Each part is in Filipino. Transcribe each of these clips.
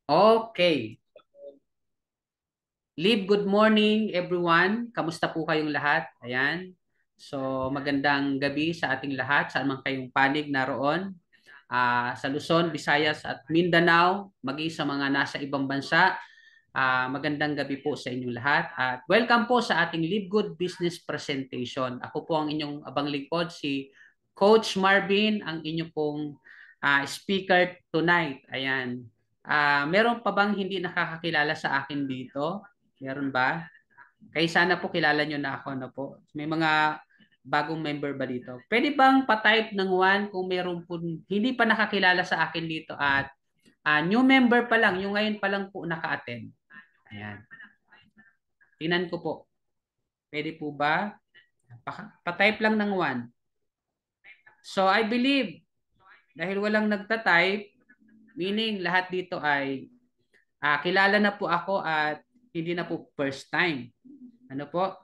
Okay. Live, good morning everyone. Kamusta po kayong lahat? Ayan. So, magandang gabi sa ating lahat, saan man kayong panig naroon. Sa Luzon, Visayas at Mindanao, maging sa mga nasa ibang bansa. Magandang gabi po sa inyong lahat. At welcome po sa ating Live Good Business Presentation. Ako po ang inyong abang lingkod, si Coach Marvin, ang inyong pong speaker tonight. Ayan. Meron pa bang hindi nakakakilala sa akin dito? Meron ba? Kaya sana po kilala nyo na ako na po. May mga bagong member ba dito? Pwede bang pa-type ng one kung meron po hindi pa nakakilala sa akin dito at new member pa lang, yung ngayon pa lang po naka-attend. Ayan. Tingnan ko po. Pwede po ba? Pa-type lang ng one. So I believe dahil walang nagta-type, meaning lahat dito ay kilala na po ako at hindi na po first time. Ano po?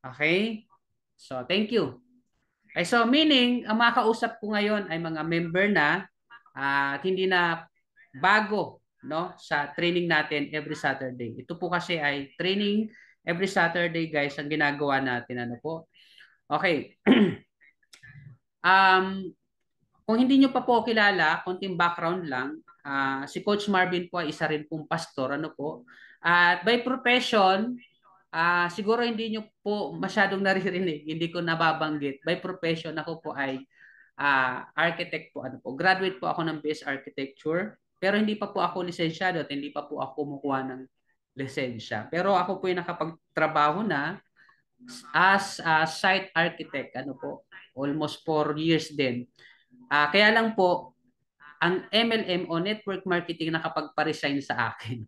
Okay? So, thank you. Ay, so, meaning, ang mga kausap ko ngayon ay mga member na at hindi na bago no sa training natin every Saturday. Ito po kasi ay training every Saturday, guys, ang ginagawa natin. Ano po? Okay. um, kung hindi nyo pa po kilala, konting background lang, si Coach Marvin po ay isa rin pong pastor. Ano po? At by profession, siguro hindi nyo po masyadong naririnig, hindi ko nababanggit. By profession, ako po ay architect po. Ano po. Graduate po ako ng BS Architecture, pero hindi pa po ako lisensyado at hindi pa po ako kumukuha ng lisensya. Pero ako po ay nakapagtrabaho na as a site architect. Ano po, almost 4 years din. Kaya lang po, ang MLM o network marketing nakapagpa-resign sa akin.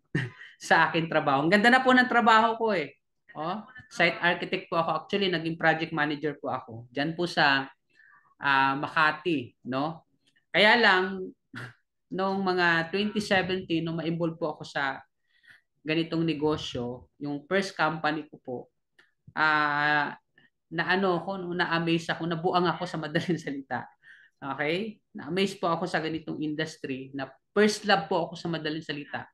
Sa akin trabaho. Ang ganda na po ng trabaho ko eh. Oh, site architect po ako. Actually, naging project manager po ako. Diyan po sa Makati, no? Kaya lang, noong mga 2017, nung ma-involve po ako sa ganitong negosyo, yung first company ko po, ah, na ano ako, no, na-amaze ako, nabuang ako sa madaling salita. Okay? Na-amaze po ako sa ganitong industry na first love po ako sa madaling salita.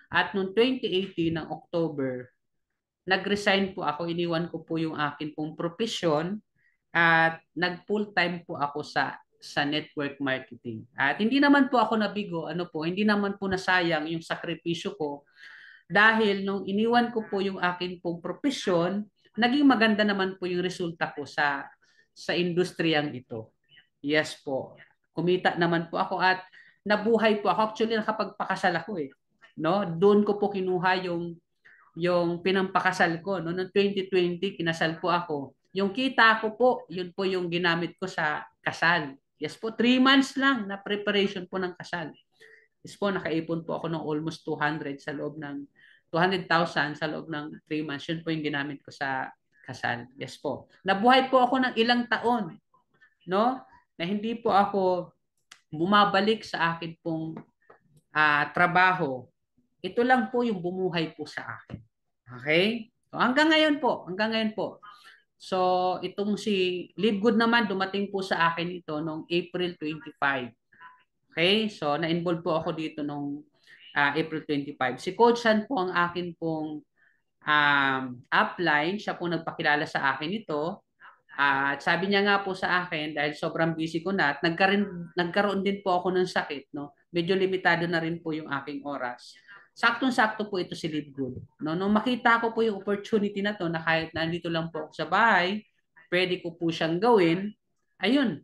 At noong 2018 ng October, nag-resign po ako, iniwan ko po yung akin pong profession at nag-full time po ako sa network marketing. At hindi naman po ako nabigo, ano po, hindi naman po nasayang yung sakripisyo ko dahil nung iniwan ko po yung akin pong profession, naging maganda naman po yung resulta ko sa industriyang ito. Yes po. Kumita naman po ako at nabuhay po ako. Actually, nakapagpakasal ako eh. No? Doon ko po kinuha yung pinampakasal ko. No? Noong 2020, kinasal po ako. Yung kita ko po, yun po yung ginamit ko sa kasal. Yes po, 3 months lang na preparation po ng kasal. Yes po, nakaipon po ako ng almost 200 sa loob ng 200,000 sa loob ng 3 months. Yun po yung ginamit ko sa kasal. Yes po. Nabuhay po ako ng ilang taon, no? Na hindi po ako bumabalik sa akin pong trabaho. Ito lang po yung bumuhay po sa akin. Okay? So, hanggang ngayon po. So, itong si Live Good naman, dumating po sa akin ito noong April 25. Okay? So, na-involve po ako dito noong April 25. Si Coach San po ang akin pong upline. Siya po nagpakilala sa akin ito. At sabi niya nga po sa akin, dahil sobrang busy ko na, at nagkaroon din po ako ng sakit, no? Medyo limitado na rin po yung aking oras. Saktong-sakto po ito si Live Good. No? Nung makita ko po yung opportunity na to, na kahit nandito lang po ako sa bahay, pwede ko po siyang gawin, ayun,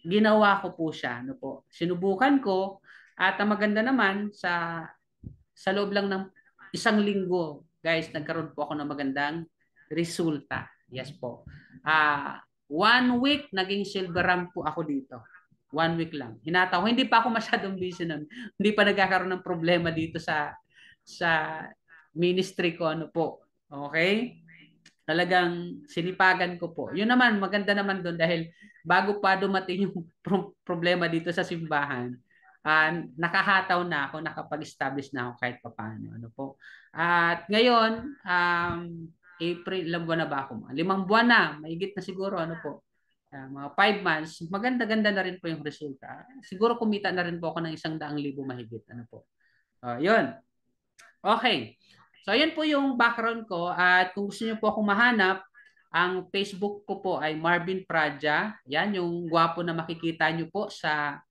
ginawa ko po siya. No po. Sinubukan ko, at ang maganda naman, sa loob lang ng isang linggo, guys, nagkaroon po ako ng magandang resulta. Yes po. 1 week, naging silver rank po ako dito. 1 week lang. Hinataw. Hindi pa ako masyadong busy nun. Hindi pa nagkakaroon ng problema dito sa ministry ko. Ano po. Okay? Talagang sinipagan ko po. Yun naman, maganda naman doon dahil bago pa dumating yung problema dito sa simbahan, nakahataw na ako, nakapag-establish na ako kahit papaano. Ano po. At ngayon, April, ilang buwan na ba ako? 5 buwan na, mahigit na siguro, ano po. mga 5 months, maganda-ganda na rin po yung resulta. Siguro kumita na rin po ako ng 100,000 mahigit. Ano po. Yun. Okay. So, yun po yung background ko. At kung gusto niyo po akong mahanap, ang Facebook ko po ay Marvin Praja. Yan, yung gwapo na makikita niyo po sa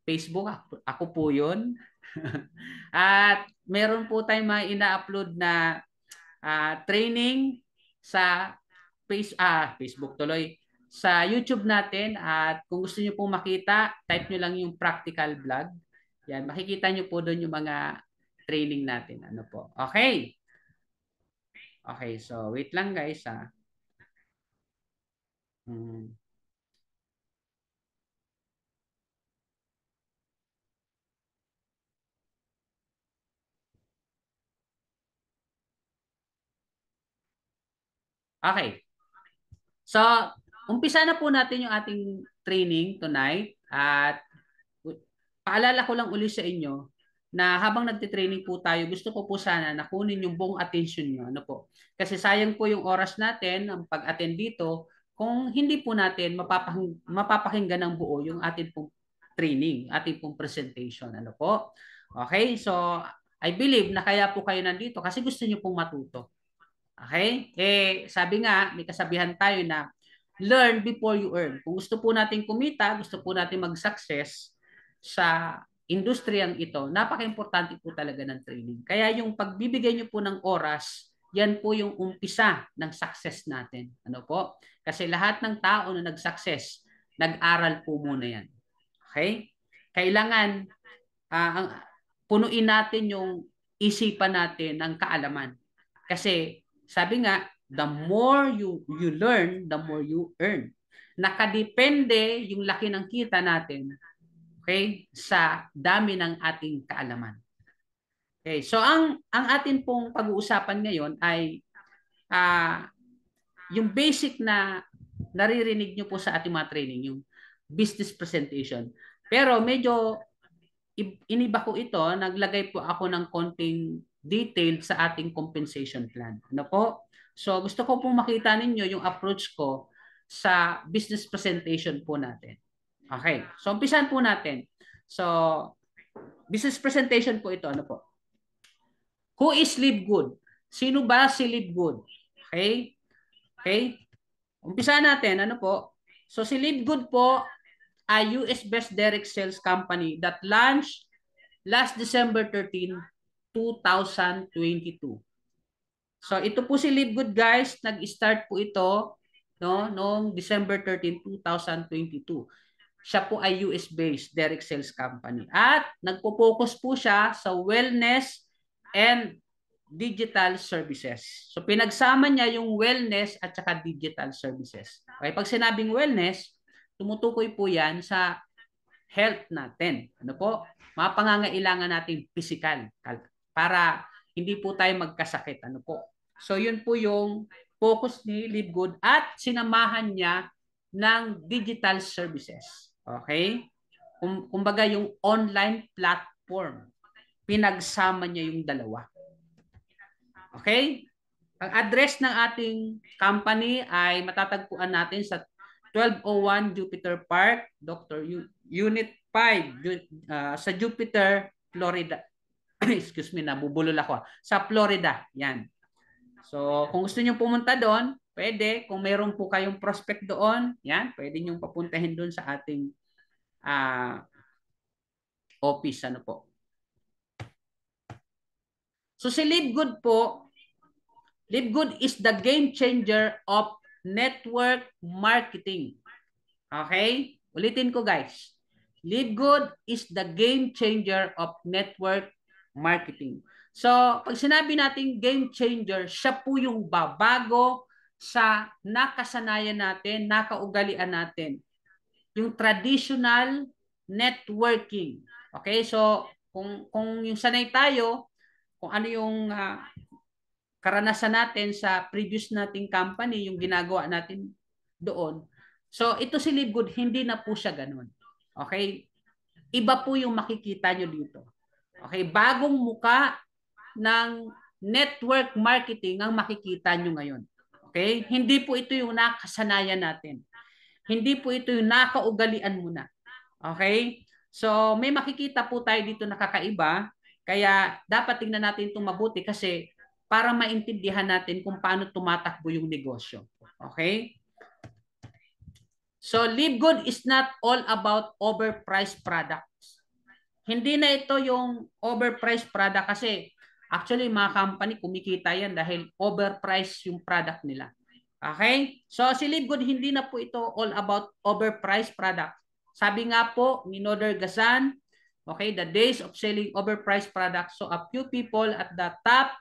Facebook. Ako po yun. At meron po tayong mga ina-upload na training sa Facebook tuloy. Sa YouTube natin. At kung gusto niyo pong makita, type niyo lang yung practical vlog. Yan, makikita niyo po doon yung mga training natin. Ano po? Okay. Okay, so wait lang guys ha. Hmm. Okay. So, umpisa na po natin yung ating training tonight at paalala ko lang uli sa inyo na habang nagte-training po tayo, gusto ko po sana na kunin yung buong attention nyo. Ano po? Kasi sayang po yung oras natin ang pag-attend dito kung hindi po natin mapapakinggan ng buo yung ating pong training, ating pong presentation. Ano po? Okay? So, I believe na kaya po kayo nandito kasi gusto nyo pong matuto. Okay? Sabi nga, may kasabihan tayo na learn before you earn. Kung gusto po natin kumita, gusto po natin mag-success sa industriyang ito, napaka-importante po talaga ng training. Kaya yung pagbibigay nyo po ng oras, yan po yung umpisa ng success natin. Ano po? Kasi lahat ng tao na nag-success, nag-aral po muna yan. Okay? Kailangan ang punuin natin yung isipan natin ng kaalaman. Kasi sabi nga, the more you learn, the more you earn. Nakadepende yung laki ng kita natin, okay, sa dami ng ating kaalaman. Okay, so ang atin pong pag-uusapan ngayon ay uh, yung basic na naririnig nyo po sa ating mga training, yung business presentation. Pero medyo iniba ko ito, naglagay po ako ng konting detail sa ating compensation plan. Ano po? So gusto ko pong makita ninyo yung approach ko sa business presentation po natin. Okay. So umpisan po natin. So business presentation po ito. Ano po? Who is Live Good? Sino ba si Live Good? Okay? Okay? Umpisa natin. Ano po? So si Live Good po ay US-based direct sales company that launched last December 13, 2022. So ito po si Live Good guys, nag-start po ito noong December 13, 2022. Siya po ay US-based direct sales company. At nagpo-focus po siya sa wellness and digital services. So pinagsama niya yung wellness at saka digital services. Okay, pag sinabing wellness, tumutukoy po yan sa health natin. Ano po? Mga pangangailangan natin physical para hindi po tayo magkasakit. Ano po? So yun po yung focus ni Live Good at sinamahan niya ng digital services. Okay? Kumbaga yung online platform. Pinagsama niya yung dalawa. Okay? Ang address ng ating company ay matatagpuan natin sa 1201 Jupiter Park, Dr. Unit 5 sa Jupiter, Florida. Excuse me, nabubulol ako. Sa Florida, yan. So, kung gusto niyo pumunta doon, pwede. Kung meron po kayong prospect doon, yan, pwede niyo papuntahin doon sa ating office. Ano po. So, si Live Good po, Live Good is the game changer of network marketing. Okay? Ulitin ko guys. Live Good is the game changer of network marketing. So, pag sinabi natin game changer, siya po yung babago sa nakasanayan natin, nakaugalian natin. Yung traditional networking. Okay? So, kung yung sanay tayo, kung ano yung karanasan natin sa previous nating company, yung ginagawa natin doon. So, ito si Live Good, hindi na po siya ganun. Okay? Iba po yung makikita nyo dito. Okay? Bagong muka ng network marketing ang makikita nyo ngayon. Okay? Hindi po ito yung nakasanayan natin. Hindi po ito yung nakaugalian mo na. Okay? So, may makikita po tayo dito na kakaiba. Kaya dapat tingnan natin itong mabuti kasi para maintindihan natin kung paano tumatakbo yung negosyo. Okay? So, Live Good is not all about overpriced products. Hindi na ito yung overpriced product kasi actually mga company kumikita yan dahil overpriced yung product nila. Okay? So, si Live Good hindi na po ito all about overpriced product. Sabi nga po ni Noder Gazan, okay, the days of selling overpriced products so a few people at the top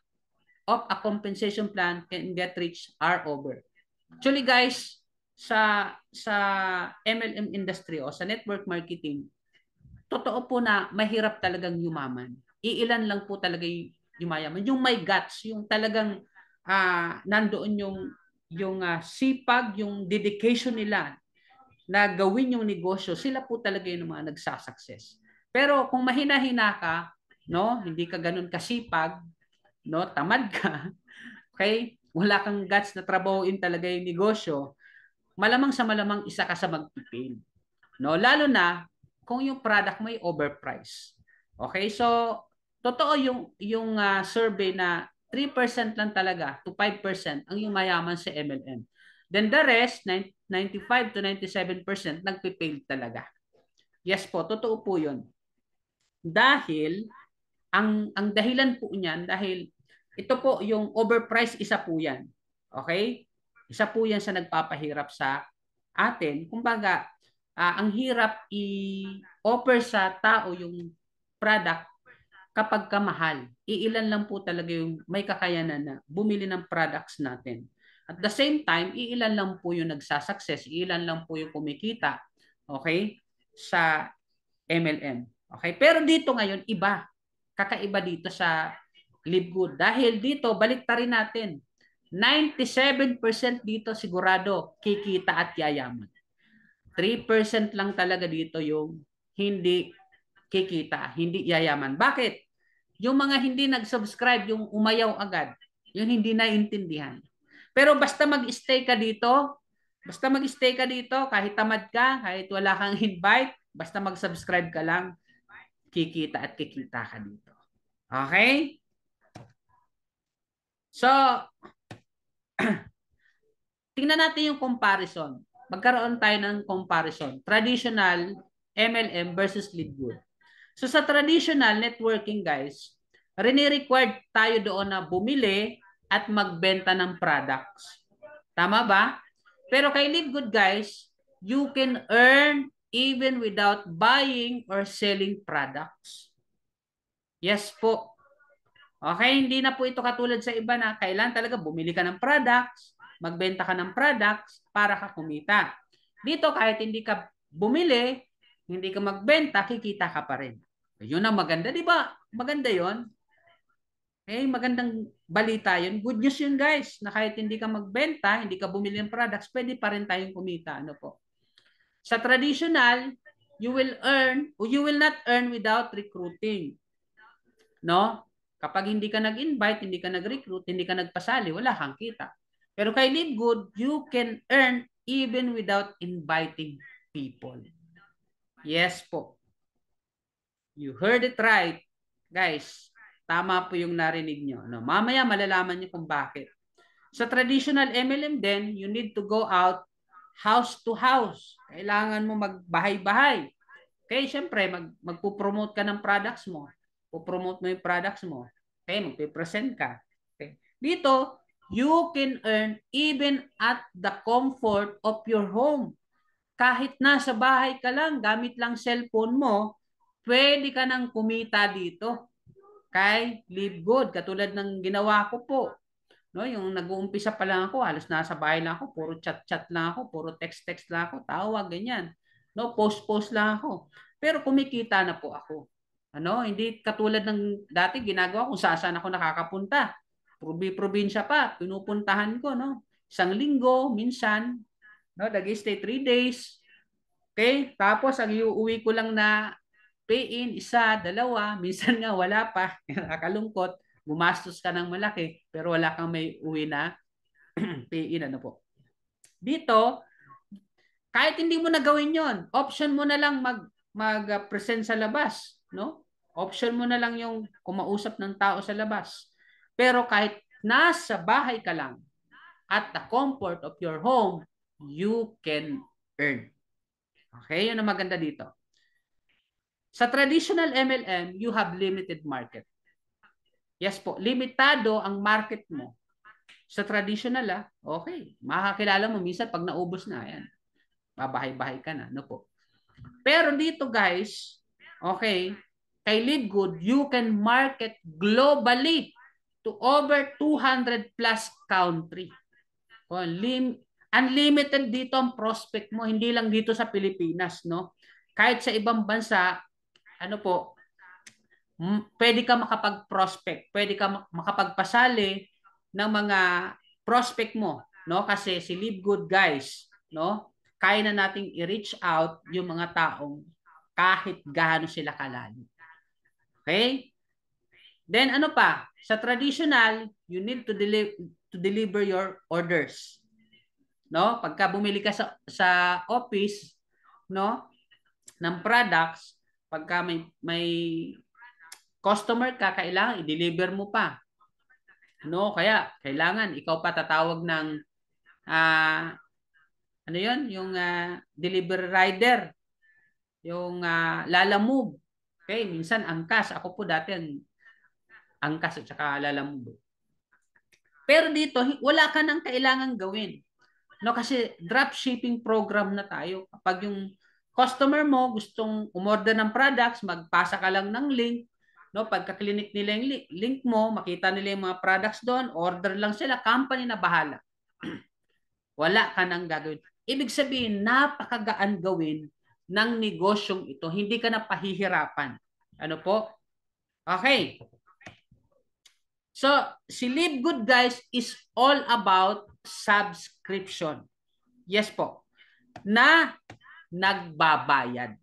of a compensation plan can get rich are over. Actually guys, sa MLM industry o sa network marketing, totoo po na mahirap talagang yumaman. Iilan lang po talaga yung yumayaman. Yung may guts, yung talagang nandoon yung sipag, yung dedication nila na gawin yung negosyo, sila po talaga yung mga nagsasucess. Pero kung mahina-hina ka, no, hindi ka ganun kasipag, no, tamad ka, okay? Wala kang guts na trabahuin talaga yung negosyo, malamang sa malamang isa ka sa magpipil. No, lalo na kung yung product may overprice. Okay? So, totoo yung survey na 3% lang talaga to 5% ang yumayaman sa MLM. Then the rest, 95 to 97% nagpipail talaga. Yes po, totoo po 'yun. Dahil ang dahilan po niyan dahil ito po yung overprice isa po 'yan. Okay? Isa po 'yan sa nagpapahirap sa atin. Kumbaga, ang hirap i-offer sa tao yung product kapag kamahal. Iilan lang po talaga yung may kakayanan na bumili ng products natin. At the same time, iilan lang po yung nagsasucess, iilan lang po yung kumikita, okay, sa MLM. Okay? Pero dito ngayon, iba. Kakaiba dito sa Live Good. Dahil dito, balik ta rin natin. 97% dito sigurado kikita at yayaman. 3% lang talaga dito yung hindi kikita, hindi yayaman. Bakit? Yung mga hindi nag-subscribe, yung umayaw agad, yung hindi naintindihan. Pero basta mag-stay ka dito, kahit tamad ka, kahit wala kang invite, basta mag-subscribe ka lang, kikita at kikita ka dito. Okay? So, tingnan natin yung comparison. Magkaroon tayo ng comparison. Traditional MLM versus Live Good. So sa traditional networking guys, rini-required tayo doon na bumili at magbenta ng products. Tama ba? Pero kay Live Good guys, you can earn even without buying or selling products. Yes po. Okay, hindi na po ito katulad sa iba na kailan talaga bumili ka ng products, magbenta ka ng products para ka kumita. Dito kahit hindi ka bumili, hindi ka magbenta, kikita ka pa rin. Yun ang maganda, di ba? Maganda yon. Eh, magandang balita yun. Good news yun guys, na kahit hindi ka magbenta, hindi ka bumili ng products, pwede pa rin tayong kumita. Ano po? Sa traditional, you will earn or you will not earn without recruiting. No? Kapag hindi ka nag-invite, hindi ka nag-recruit, hindi ka nagpasali, wala kang kita. Pero kay Live Good, you can earn even without inviting people. Yes po. You heard it right. Guys, tama po yung narinig nyo. No? Mamaya malalaman nyo kung bakit. Sa traditional MLM din, you need to go out house to house. Kailangan mo magbahay-bahay. Okay, syempre, magpo-promote ka ng products mo. Po-promote mo yung products mo. Okay, magpe-present ka. Okay. Dito, you can earn even at the comfort of your home. Kahit nasa bahay ka lang, gamit lang cellphone mo, pwede ka nang kumita dito. Kay Live Good, katulad ng ginawa ko po. No, yung nag-uumpisa pa lang ako, halos nasa bahay lang ako, puro chat-chat lang ako, puro text-text lang ako, tawag, ganyan. No, post-post lang ako. Pero kumikita na po ako. Ano, hindi katulad ng dati ginagawa kung saan ako nakakapunta. Probinsya pa, pinupuntahan ko, no. Isang linggo, minsan, no, nag-stay 3 days. Okay? Tapos ang iuwi ko lang na pay-in, isa, dalawa, minsan nga wala pa, nakakalungkot, gumastos ka ng malaki, pero wala kang may uwi na pay-in, ano po. Dito, Kahit hindi mo na gawin yon, option mo na lang mag-present sa labas, no? Option mo na lang yung kumausap ng tao sa labas. Pero kahit nasa bahay ka lang, at the comfort of your home, you can earn. Okay? Yun ang maganda dito. Sa traditional MLM, you have limited market. Yes po, limitado ang market mo. Sa traditional, okay. Makakilala mo minsan pag naubos na, yan. Babahay-bahay ka na, no po. Pero dito guys, okay, kay LeadGood, you can market globally to over 200 plus country. Unlimited dito ang prospect mo, hindi lang dito sa Pilipinas, no? Kahit sa ibang bansa, ano po, pwede ka makapag-prospect, pwede ka makapagpasali ng mga prospect mo, no? Kasi si Live Good guys, no? Kaya na nating i-reach out yung mga taong kahit gaano sila kalayo. Okay? Then ano pa? Sa traditional, you need to deliver your orders. No? Pagka bumili ka sa office, no, ng products, pagka may customer ka, kailangan i-deliver mo pa. No, kaya kailangan ikaw pa tatawag ng ano 'yon, yung delivery rider, yung Lalamove. Okay, minsan angkas. Ako po dati ang angkas at saka Lalamove. Pero dito wala ka nang kailangan gawin. No, kasi drop shipping program na tayo. Kapag yung customer mo gustong umorder ng products, magpasa ka lang ng link. No, pagka-clinic nila yung link mo, makita nila yung mga products doon, order lang sila, company na bahala. Wala ka nang gagawin. Ibig sabihin, napakagaan gawin ng negosyong ito. Hindi ka na pahihirapan. Ano po? Okay. So, si Live Good guys is all about subscription. Yes po. Na nagbabayad.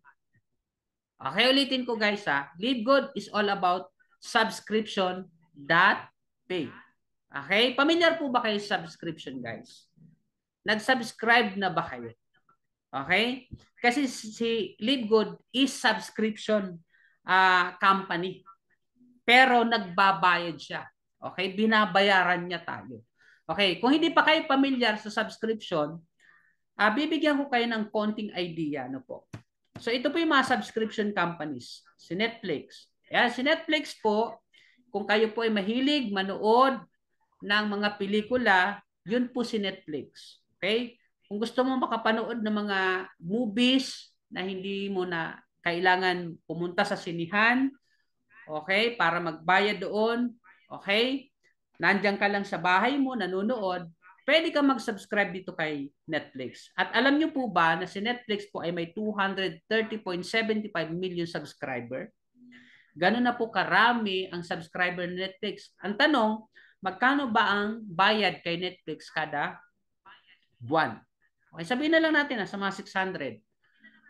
Okay, ulitin ko guys ha. Live Good is all about subscription that pay. Okay? Pamilyar po ba kayo sa subscription guys? Nag-subscribe na ba kayo? Okay? Kasi si Live Good is subscription company. Pero nagbabayad siya. Okay? Binabayaran niya tayo. Okay? Kung hindi pa kayo pamilyar sa subscription, bibigyan ko kayo ng konting idea. Ano po? So ito po yung mga subscription companies. Si Netflix. Yan, si Netflix po, kung kayo po ay mahilig manood ng mga pelikula, yun po si Netflix. Okay? Kung gusto mo makapanood ng mga movies na hindi mo na kailangan pumunta sa sinihan, okay, para magbayad doon, okay, nandiyan ka lang sa bahay mo, nanonood, pwede ka mag-subscribe dito kay Netflix. At alam nyo po ba na si Netflix po ay may 230.75 million subscriber? Ganun na po karami ang subscriber ni Netflix. Ang tanong, magkano ba ang bayad kay Netflix kada buwan? Okay, sabihin na lang natin sa mga 600.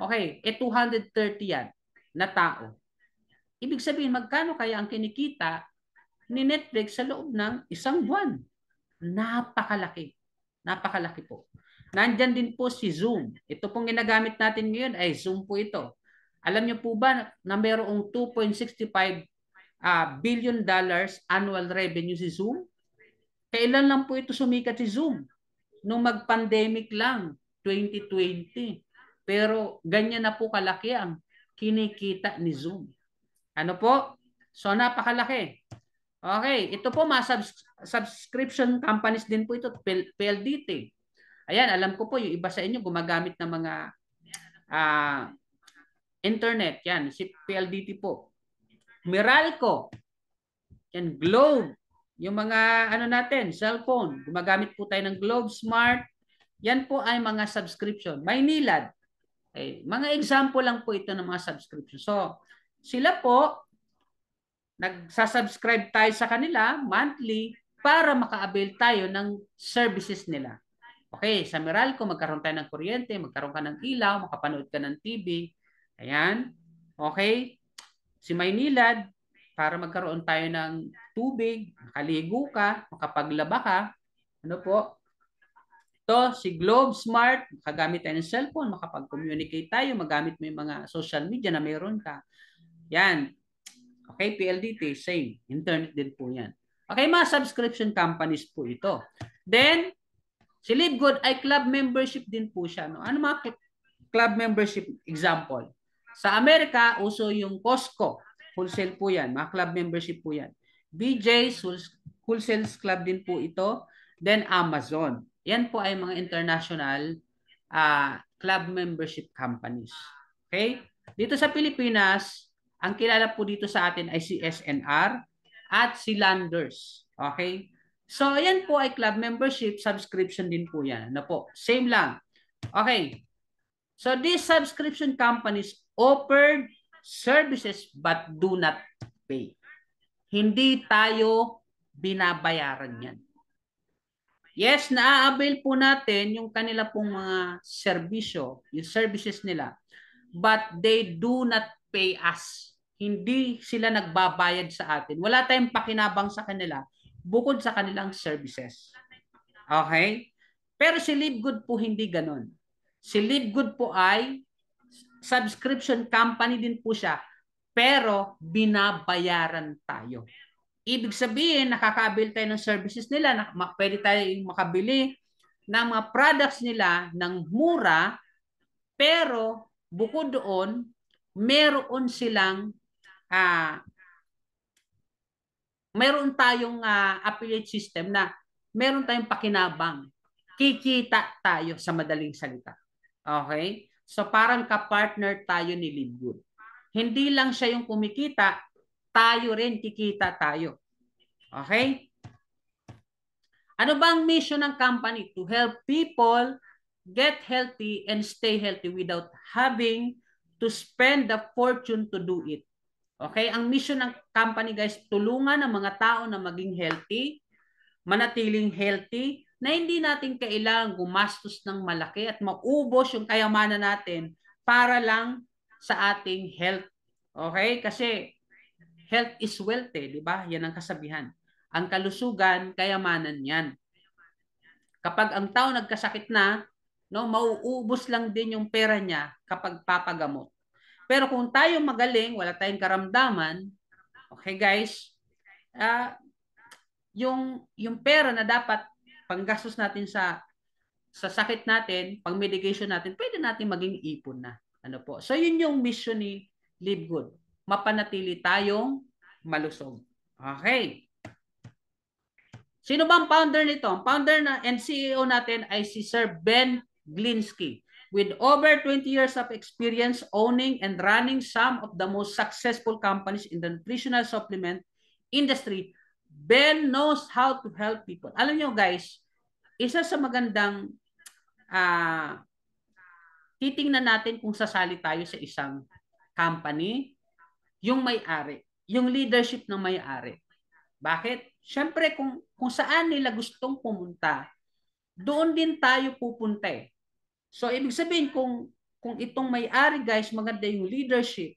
Okay, 230 yan na tao. Ibig sabihin, magkano kaya ang kinikita ni Netflix sa loob ng isang buwan? Napakalaki. Napakalaki po. Nandyan din po si Zoom. Ito pong ginagamit natin ngayon ay Zoom po ito. Alam niyo po ba na mayroong 2.65 billion dollars annual revenue si Zoom? Kailan lang po ito sumikat si Zoom? Nung mag-pandemic lang, 2020. Pero ganyan na po kalaki ang kinikita ni Zoom. Ano po? So napakalaki. Okay, ito po mga subscription companies din po ito, PLDT. Ayan, alam ko po yung iba sa inyo gumagamit ng mga internet. Yan, si PLDT po. Meralco. Yan, Globe. Yung mga ano natin, cellphone. Gumagamit po tayo ng Globe Smart. Yan po ay mga subscription. Maynilad. Okay, mga example lang po ito ng mga subscription. So, sila po nagsasubscribe tayo sa kanila monthly para maka-avail tayo ng services nila. Okay, sa Meralco, magkaroon tayo ng kuryente, magkaroon ka ng ilaw, makapanood ka ng TV. Ayan. Okay. Si Maynilad, para magkaroon tayo ng tubig, makaligo ka, makapaglaba ka. Ano po? To, si Globe Smart, makagamit tayo ng cellphone, makapag-communicate tayo, magamit mo yung mga social media na meron ka. Yan. Okay, PLDT, same. Internet din po yan. Okay, mga subscription companies po ito. Then, si Livegood ay club membership din po siya. No? Ano mga club membership example? Sa Amerika, uso yung Costco. Wholesale po yan. Mga club membership po yan. BJ's, Wholesale Club din po ito. Then Amazon. Yan po ay mga international club membership companies. Okay? Dito sa Pilipinas, ang kilala po dito sa atin ay si SNR at si Landers. Okay? So, ayan po ay club membership, subscription din po yan. Ano po? Same lang. Okay. So, these subscription companies offer services but do not pay. Hindi tayo binabayaran yan. Yes, na-avail po natin yung kanila pong mga serbisyo, yung services nila, but they do not pay us. Hindi sila nagbabayad sa atin. Wala tayong pakinabang sa kanila bukod sa kanilang services. Okay? Pero si Livegood po hindi ganon. Si Livegood po ay subscription company din po siya, pero binabayaran tayo. Ibig sabihin, nakaka-avail tayo ng services nila, pwede tayong makabili ng mga products nila ng mura, pero bukod doon, meron silang meron tayong affiliate system na meron tayong pakinabang. Kikita tayo sa madaling salita. Okay? So parang ka-partner tayo ni Livegood. Hindi lang siya yung kumikita, tayo rin kikita tayo. Okay? Ano bang mission ng company? To help people get healthy and stay healthy without having to spend the fortune to do it. Okay? Ang mission ng company, guys, tulungan ang mga tao na maging healthy, manatiling healthy, na hindi natin kailangan gumastos ng malaki at maubos yung kayamanan natin para lang sa ating health. Okay? Kasi health is wealth, di ba? Yan ang kasabihan. Ang kalusugan, kayamanan yan. Kapag ang tao nagkasakit na, no, mauubos lang din yung pera niya kapag papagamot. Pero kung tayo magaling, wala tayong karamdaman, okay guys, yung pera na dapat panggastos natin sa sakit natin, pang medication natin, pwede natin maging ipon na. Ano po? So yun yung mission ni Live Good. Mapanatili tayong malusog. Okay. Sino ba ang founder nito? Ang founder na and CEO natin ay si Sir Ben Glinsky. With over 20 years of experience owning and running some of the most successful companies in the nutritional supplement industry, Ben knows how to help people. Alam nyo guys, isa sa magandang titingnan natin kung sasali tayo sa isang company, yung may-ari, yung leadership ng may-ari. Bakit? Siyempre, kung saan nila gustong pumunta, doon din tayo pupunta eh. So, ibig sabihin, kung itong may-ari guys, maganda yung leadership,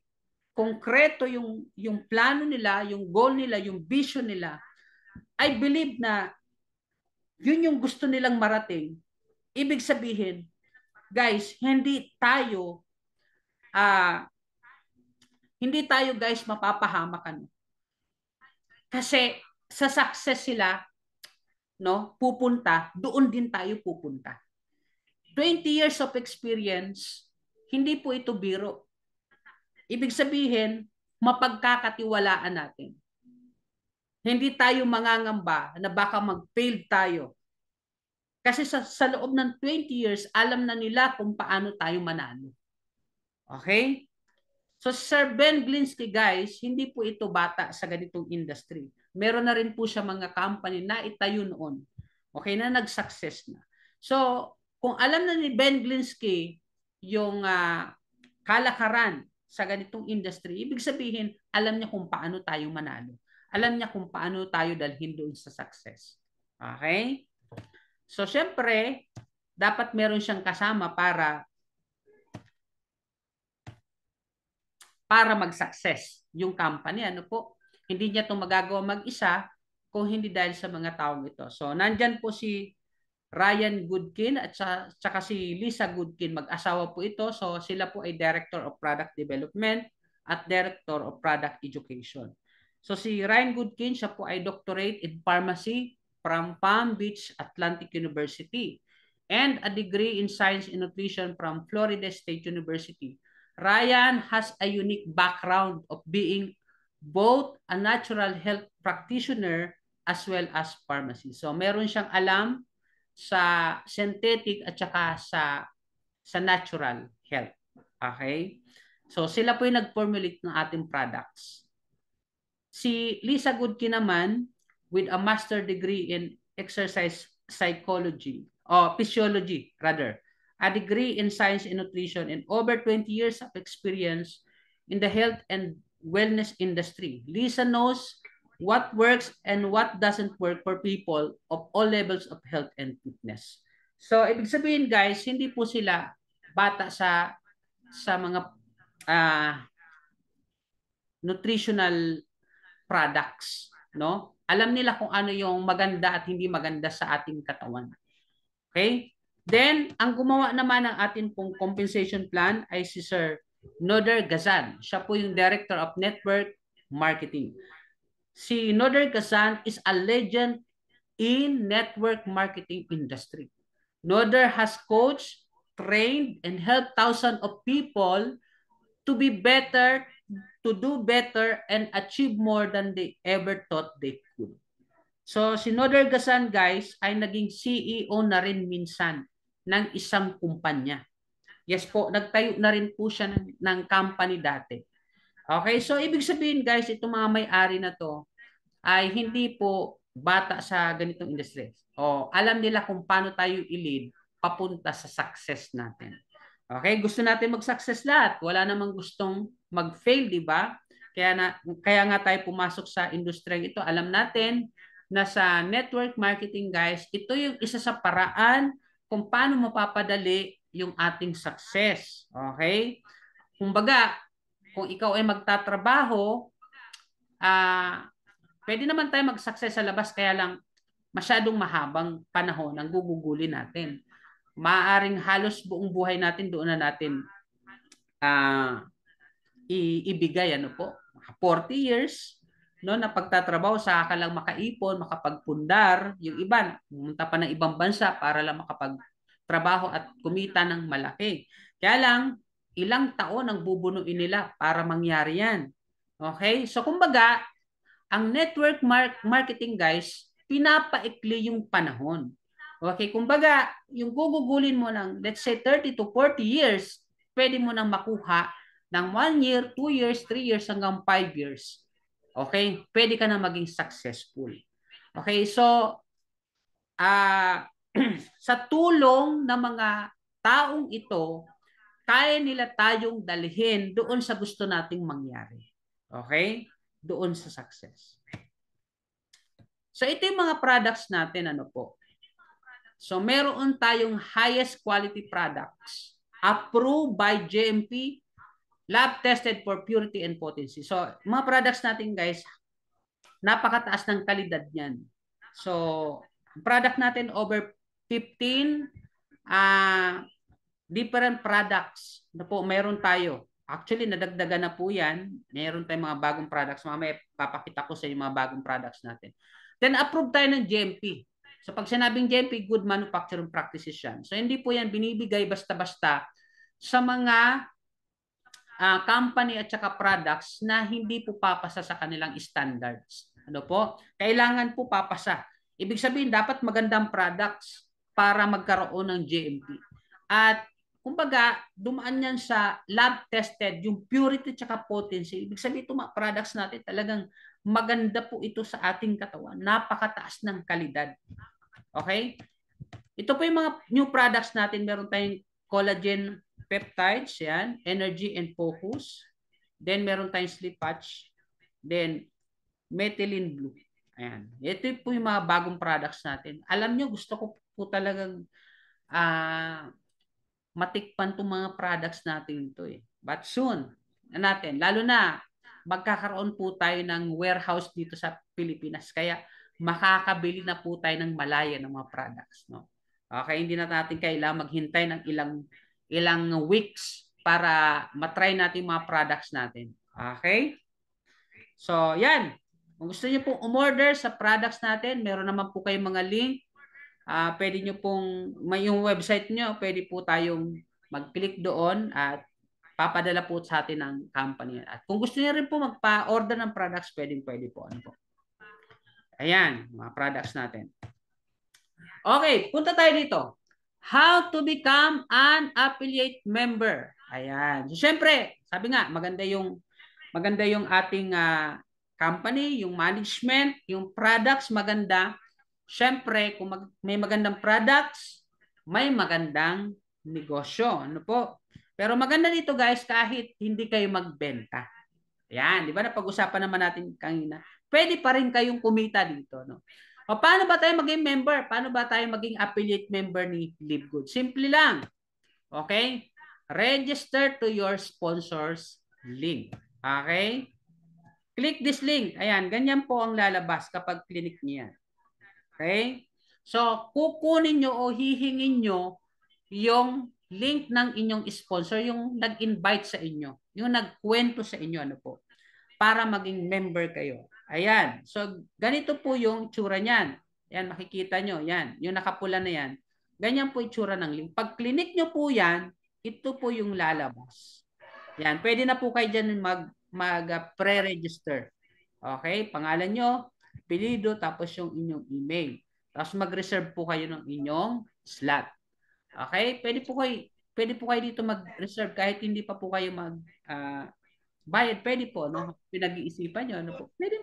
konkreto yung plano nila, yung goal nila, yung vision nila, I believe na yun yung gusto nilang marating. Ibig sabihin, guys, hindi tayo guys mapapahamakan. Kasi sa success sila, no, pupunta, doon din tayo pupunta. 20 years of experience, hindi po ito biro. Ibig sabihin, mapagkakatiwalaan natin. Hindi tayo mangangamba na baka mag-fail tayo. Kasi sa loob ng 20 years, alam na nila kung paano tayo manalo. Okay? So Sir Ben Glinsky guys, hindi po ito bata sa ganitong industry. Meron na rin po siya mga company na itayo noon. Okay na, nag-success na. So kung alam na ni Ben Glinsky yung kalakaran sa ganitong industry, ibig sabihin, alam niya kung paano tayo manalo. Alam niya kung paano tayo dalhin doon sa success. Okay? So syempre, dapat meron siyang kasama para mag-success yung company. Ano po? Hindi niya ito magagawa mag-isa kung hindi dahil sa mga taong ito. So, nandyan po si Ryan Goodkin at saka si Lisa Goodkin. Mag-asawa po ito. So sila po ay Director of Product Development at Director of Product Education. So si Ryan Goodkin, siya po ay doctorate in pharmacy from Palm Beach Atlantic University and a degree in science and nutrition from Florida State University. Ryan has a unique background of being both a natural health practitioner as well as pharmacy. So meron siyang alam sa synthetic at saka sa natural health. Okay? So sila po yung nag-formulate ng ating products. Si Lisa Goodkin naman with a master degree in exercise psychology or physiology rather, a degree in science and nutrition and over 20 years of experience in the health and wellness industry. Lisa knows what works and what doesn't work for people of all levels of health and fitness. So, ibig sabihin guys, hindi po sila bata sa mga nutritional products, no? Alam nila kung ano yung maganda at hindi maganda sa ating katawan. Okay? Then, ang gumawa naman ng ating pong compensation plan ay si Sir Noder Gazan. Siya po yung Director of Network Marketing. Si Noder Gazan is a legend in network marketing industry. Noder has coached, trained, and helped thousands of people to be better, to do better, and achieve more than they ever thought they could. So, si Noder Gazan, guys, ay naging CEO na rin minsan ng isang kumpanya. Yes po, nagtayo na rin po siya ng company dati. Okay, so ibig sabihin, guys, itong mga may-ari na to ay hindi po bata sa ganitong industry. O, alam nila kung paano tayo i-lead papunta sa success natin. Okay, gusto natin mag-success lahat. Wala namang gustong mag-fail, di ba? Kaya nga tayo pumasok sa industriya ito. Alam natin na sa network marketing, guys, ito yung isa sa paraan kung paano mapapadali yung ating success. Okay? Kumbaga, kung ikaw ay magtatrabaho, pwede naman tayo mag-success sa labas, kaya lang masyadong mahabang panahon ang gugugulin natin. Maaring halos buong buhay natin doon na natin ibigay, ano po, 40 years, no, na pagtatrabaho sa ka lang makaipon, makapagpundar, yung iba, pumunta pa ng ibang bansa para lang makapagtrabaho at kumita ng malaki. Kaya lang, ilang taon ang bubunuin nila para mangyari yan. Okay? So, kumbaga, ang network marketing, guys, pinapaikli yung panahon. Okay? Kumbaga, yung gugugulin mo ng, let's say, 30 to 40 years, pwede mo nang makuha ng 1 year, 2 years, 3 years, hanggang 5 years. Okay? Pwede ka na maging successful. Okay? So, sa tulong ng mga taong ito, kaya nila tayong dalhin doon sa gusto nating mangyari. Okay? Doon sa success. So, ito yung mga products natin, ano po. So, meron tayong highest quality products approved by GMP, lab tested for purity and potency. So, mga products natin, guys, napakataas ng kalidad niyan. So, product natin over 15 different products na po meron tayo. Actually, nadagdagan na po yan. Meron tayong mga bagong products. Mamaya papakita ko sa inyo mga bagong products natin. Then, approved tayo ng GMP. So, pag sinabing GMP, Good Manufacturing Practices yan. So, hindi po yan binibigay basta-basta sa mga company at saka products na hindi po papasa sa kanilang standards. Ano po? Kailangan po papasa. Ibig sabihin, dapat magandang products para magkaroon ng GMP. At kumbaga, dumaan yan sa lab tested, yung purity at saka potency. Ibig sabihin, itong mga products natin talagang maganda po ito sa ating katawan. Napakataas ng kalidad. Okay? Ito po yung mga new products natin. Meron tayong collagen peptides, yan, energy and focus. Then meron tayong sleep patch. Then methylene blue. Ayan. Ito po yung mga bagong products natin. Alam nyo, gusto ko po talagang matikpan itong mga products natin ito eh. But soon, natin, lalo na magkakaroon po tayo ng warehouse dito sa Pilipinas. Kaya makakabili na po tayo ng malaya ng mga products. No? Okay, hindi na natin kailangan maghintay ng ilang weeks para matry natin mga products natin. Okay? So, yan. Kung gusto niyo pong umorder sa products natin, meron naman po kayong mga link. Pwede nyo pong, may yung website nyo, pwede po tayong mag-click doon at papadala po sa atin ng company. At kung gusto niyo rin po magpa-order ng products, pwede po. Ano po. Ayan, mga products natin. Okay, punta tayo dito. How to become an affiliate member. Ayan. So, syempre, sabi nga, maganda yung ating company, yung management, yung products maganda. Syempre, kung may magandang products, may magandang negosyo. Ano po? Pero maganda dito guys, kahit hindi kayo magbenta. Yan, di ba napag-usapan naman natin kanina. Pwede pa rin kayong kumita dito. No? O, paano ba tayo maging member? Paano ba tayo maging affiliate member ni LiveGood? Simple lang. Okay? Register to your sponsors link. Okay? Click this link. Ayan, ganyan po ang lalabas kapag clinic niya. Okay? So, kukunin nyo o hihingin nyo yung link ng inyong sponsor, yung nag-invite sa inyo, yung nagkwento sa inyo, ano po, para maging member kayo. Ayan. So, ganito po yung tsura niyan. Yan, makikita nyo. Yan, yung nakapula na yan. Ganyan po yung tsura ng link. Pag clinic nyo po yan, ito po yung lalabas. Yan, pwede na po kayo dyan mag-pre-register. Okay, pangalan nyo, apelyido, tapos yung inyong email. Tapos mag-reserve po kayo ng inyong slot. Okay, pwede po kayo dito mag-reserve kahit hindi pa po kayo bayad, pwede po, no? Pinag-iisipan nyo, ano po? Pwede.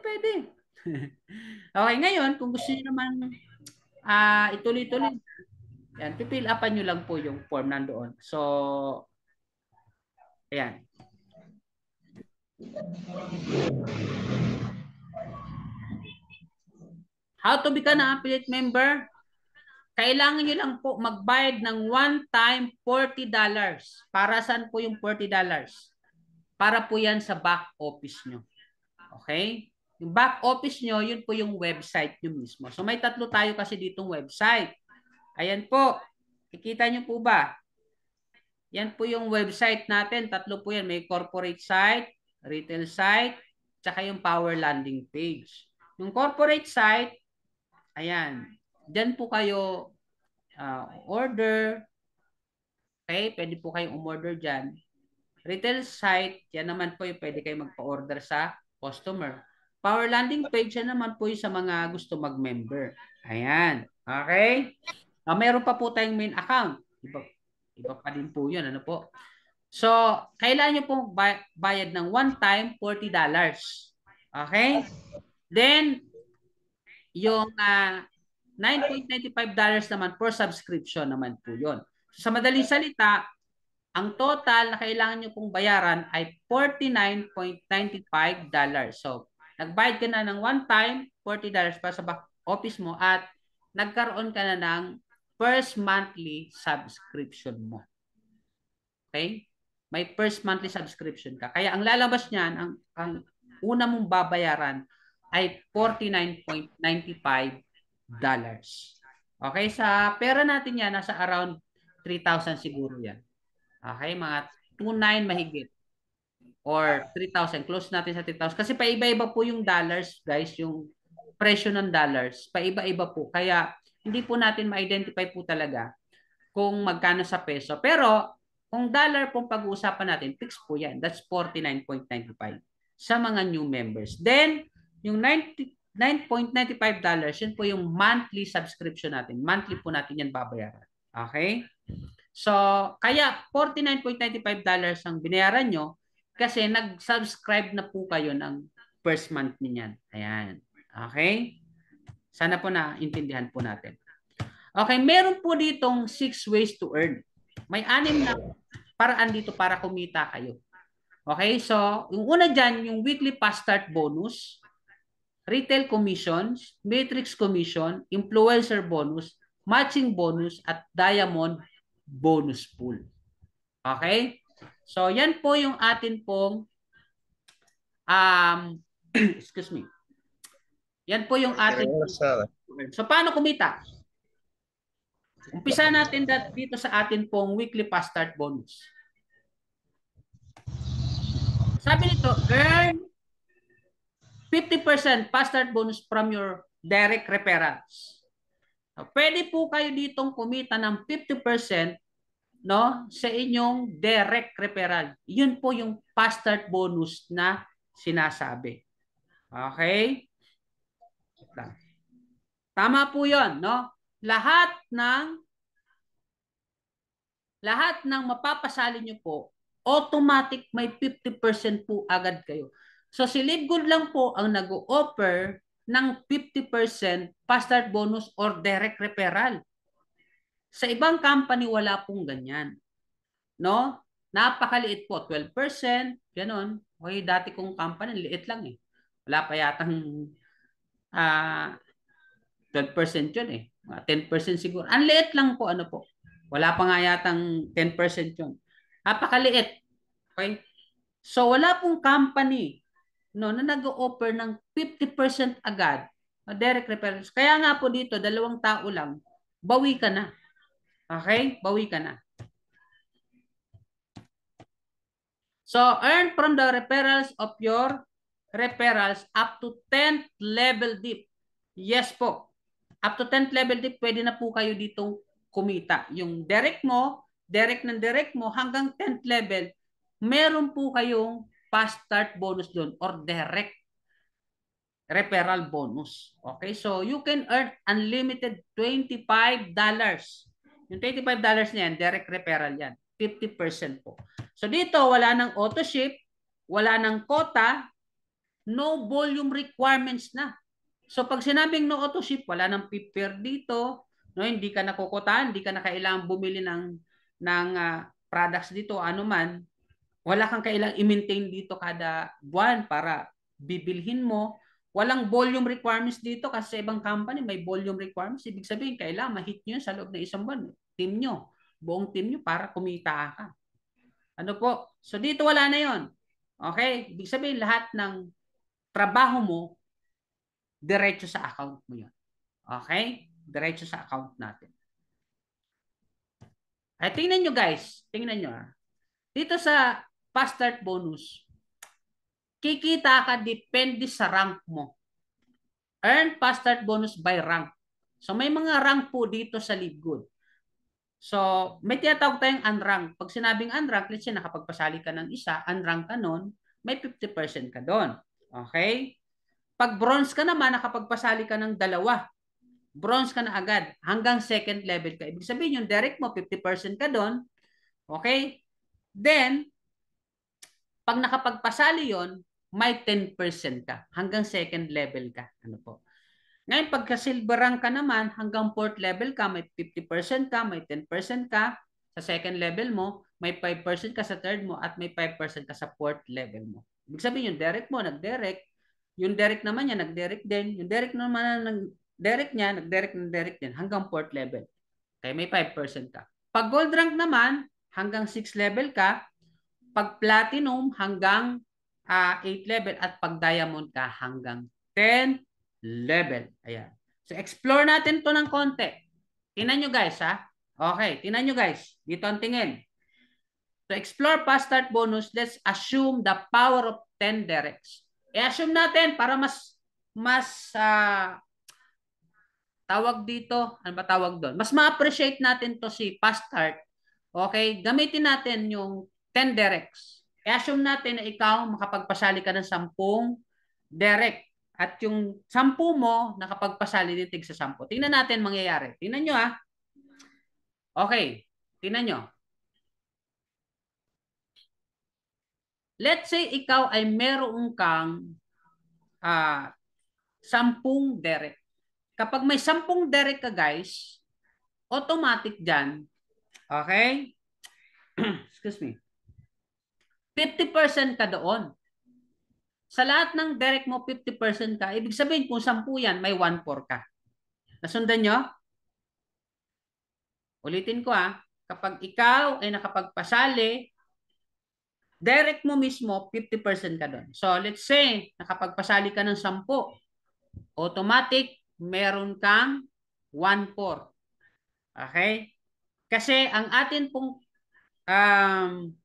Okay, ngayon, kung gusto niyo naman ituloy-tuloy, yan, pipill upan nyo lang po yung form nandoon. So, ayan. How to become an affiliate member? Kailangan nyo lang po magbayad ng one-time $40. Para saan po yung $40? Para po yan sa back office nyo. Okay? Yung back office nyo, yun po yung website nyo mismo. So may tatlo tayo kasi ditong website. Ayan po. Kikita nyo po ba? Yan po yung website natin. Tatlo po yan. May corporate site, retail site, tsaka yung power landing page. Yung corporate site, ayan. Diyan po kayo order. Okay? Pwede po kayong umorder dyan. Retail site, yan naman po yung pwede kayo magpa-order sa customer. Power landing page, yan naman po yung sa mga gusto mag-member. Ayan. Okay? Meron pa po tayong main account. Iba pa din po yun. Ano po? So, kailangan nyo pong bayad ng one-time $40. Okay? Then, yung $9.95 naman for subscription naman po yun. So, sa madaling salita, ang total na kailangan nyo pong bayaran ay $49.95. So, nagbayad ka na ng one-time $40 para sa back office mo at nagkaroon ka na ng first monthly subscription mo. Okay? May first monthly subscription ka. Kaya ang lalabas niyan, ang una mong babayaran ay $49.95. Okay? Sa pera natin yan, nasa around 3,000 siguro yan. Okay? Mga 2,900 mahigit. Or 3,000. Close natin sa 3,000. Kasi paiba-iba po yung dollars, guys. Yung presyo ng dollars. Paiba-iba po. Kaya hindi po natin ma-identify po talaga kung magkano sa peso. Pero kung dollar pong pag-uusapan natin, fix po yan. That's $49.95 sa mga new members. Then, yung $9.95, yun po yung monthly subscription natin. Monthly po natin yan babayaran. Okay? So, kaya $49.95 ang binayaran nyo kasi nag-subscribe na po kayo ng first month niyan. Ayan. Okay? Sana po naintindihan po natin. Okay, meron po ditong 6 ways to earn. May 6 na paraan dito para kumita kayo. Okay, so yung una dyan, yung weekly fast start bonus, retail commissions, matrix commission, influencer bonus, matching bonus, at diamond bonus pool. Okay? So yan po yung atin pong excuse me. Yan po yung atin. So paano kumita? Umpisa natin dito sa atin pong weekly fast start bonus. Sabi nito, earn 50% fast start bonus from your direct referrals. Pwede po kayo ditong kumita ng 50% no, sa inyong direct referral. Yun po yung fast start bonus na sinasabi. Okay? Tama po yun, no? Lahat ng mapapasali nyo po, automatic may 50% po agad kayo. So si LiveGood lang po ang nag-o-offer ng 50% fast start bonus or direct referral. Sa ibang company, wala pong ganyan. No? Napakaliit po, 12%, gano'n. Okay, dati kong company, liit lang eh. Wala pa yatang 12% yun eh. 10% siguro. Ang liit lang po, ano po. Wala pa nga yatang 10% yun. Napakaliit. Okay? So, wala pong company no, na nag-o-offer ng 50% agad direct referrals. Kaya nga po dito, 2 tao lang, bawi ka na. Okay? Bawi ka na. So, earn from the referrals of your referrals up to 10th level dip. Yes po. Up to 10th level dip, pwede na po kayo ditong kumita. Yung direct mo, hanggang 10th level, meron po kayong fast start bonus doon or direct referral bonus. Okay? So, you can earn unlimited $25. Yung $25 na yan, direct referral yan. 50% po. So, dito, wala nang auto ship, wala nang quota, no volume requirements na. So, pag sinabing no auto ship, wala nang prepare dito, no, hindi ka nakukutaan, hindi ka na kailangan bumili ng products dito, ano man, wala kang kailangang i-maintain dito kada buwan para bibilhin mo. Walang volume requirements dito kasi sa ibang company may volume requirements. Ibig sabihin, kailangan ma-hit nyo sa loob ng isang buwan. Team nyo, buong team nyo para kumita ka. Ano po? So dito wala na yon. Okay? Ibig sabihin, lahat ng trabaho mo, diretso sa account mo yon. Okay? Diretso sa account natin. Ay, tingnan nyo guys. Tingnan nyo. Dito sa fast start bonus, kikita ka depende sa rank mo. Earn fast start bonus by rank. So may mga rank po dito sa LiveGood. So may tinatawag tayong unrank. Pag sinabing unrank, let's say nakapagpasali ka ng isa, unrank ka nun, may 50% ka doon. Okay? Pag bronze ka naman, nakapagpasali ka ng 2, bronze ka na agad hanggang second level ka. Ibig sabihin yung direct mo, 50% ka doon. Okay? Then, pag nakapagpasali yon, may 10% ka. Hanggang second level ka. Ano po? Ngayon, pagka silver rank ka naman, hanggang fourth level ka, may 50% ka, may 10% ka sa second level mo, may 5% ka sa third mo, at may 5% ka sa fourth level mo. Ibig sabihin, yung direct mo, nag-direct. Yung direct naman niya, nag-direct din. Yung direct naman, nag-direct niya, nag-direct din, hanggang fourth level. Okay, may 5% ka. Pag gold rank naman, hanggang 6 level ka. Pag platinum, hanggang 8 level. At pag diamond ka, hanggang 10 level. Ayan. So, explore natin to ng konti. Tingnan nyo guys, ha? Okay, tingnan nyo guys. Dito ang tingin. To explore fast start bonus, let's assume the power of 10 directs. I-assume natin para mas tawag dito, ano ba tawag doon? Mas ma-appreciate natin to si fast start. Okay, gamitin natin yung 10 directs. I-assume natin na ikaw makapagpasali ka ng 10 direct. At yung 10 mo, nakapagpasali din tig sa 10. Tingnan natin mangyayari. Tingnan nyo ha. Okay, tingnan nyo. Let's say ikaw ay meron kang 10 direct. Kapag may 10 direct ka guys, automatic dyan, okay? Excuse me. 50% ka doon. Sa lahat ng direct mo, 50% ka. Ibig sabihin, kung 10 yan, may 1/4 ka. Nasundan nyo? Ulitin ko ha. Kapag ikaw ay nakapagpasali, direct mo mismo, 50% ka doon. So, let's say, nakapagpasali ka ng 10. Automatic, meron kang 1/4. Okay? Kasi ang atin pong um,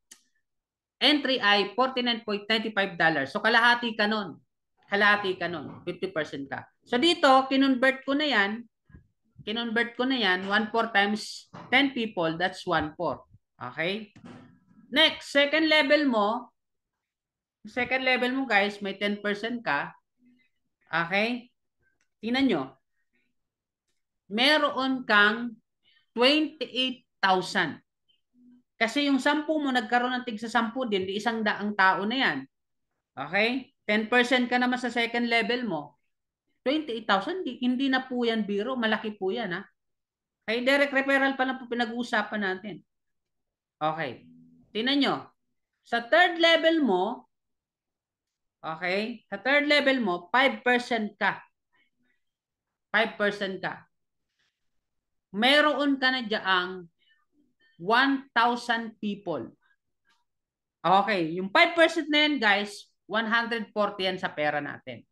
entry ay $49.95. So kalahati ka nun. Kalahati ka nun. 50% ka. So dito, kinonvert ko na yan. Kinonvert ko na yan. 1/4 times 10 people, that's 1/4. Okay? Next, second level mo. Second level mo guys, may 10% ka. Okay? Tingnan nyo. Meron kang 28,000. Kasi yung 10 mo nagkaroon ng tig sa 10 din, di 100 tao na yan. Okay? 10% ka naman sa second level mo. 28,000, hindi na po yan biro. Malaki po yan, ha? Kay direct referral pa lang po pinag-uusapan natin. Okay. Tingnan nyo. Sa third level mo, okay? Sa third level mo, 5% ka. 5% ka. Meron ka na diyaang 1,000 people. Okay. Yung 5% na yan, guys, 140 yan sa pera natin.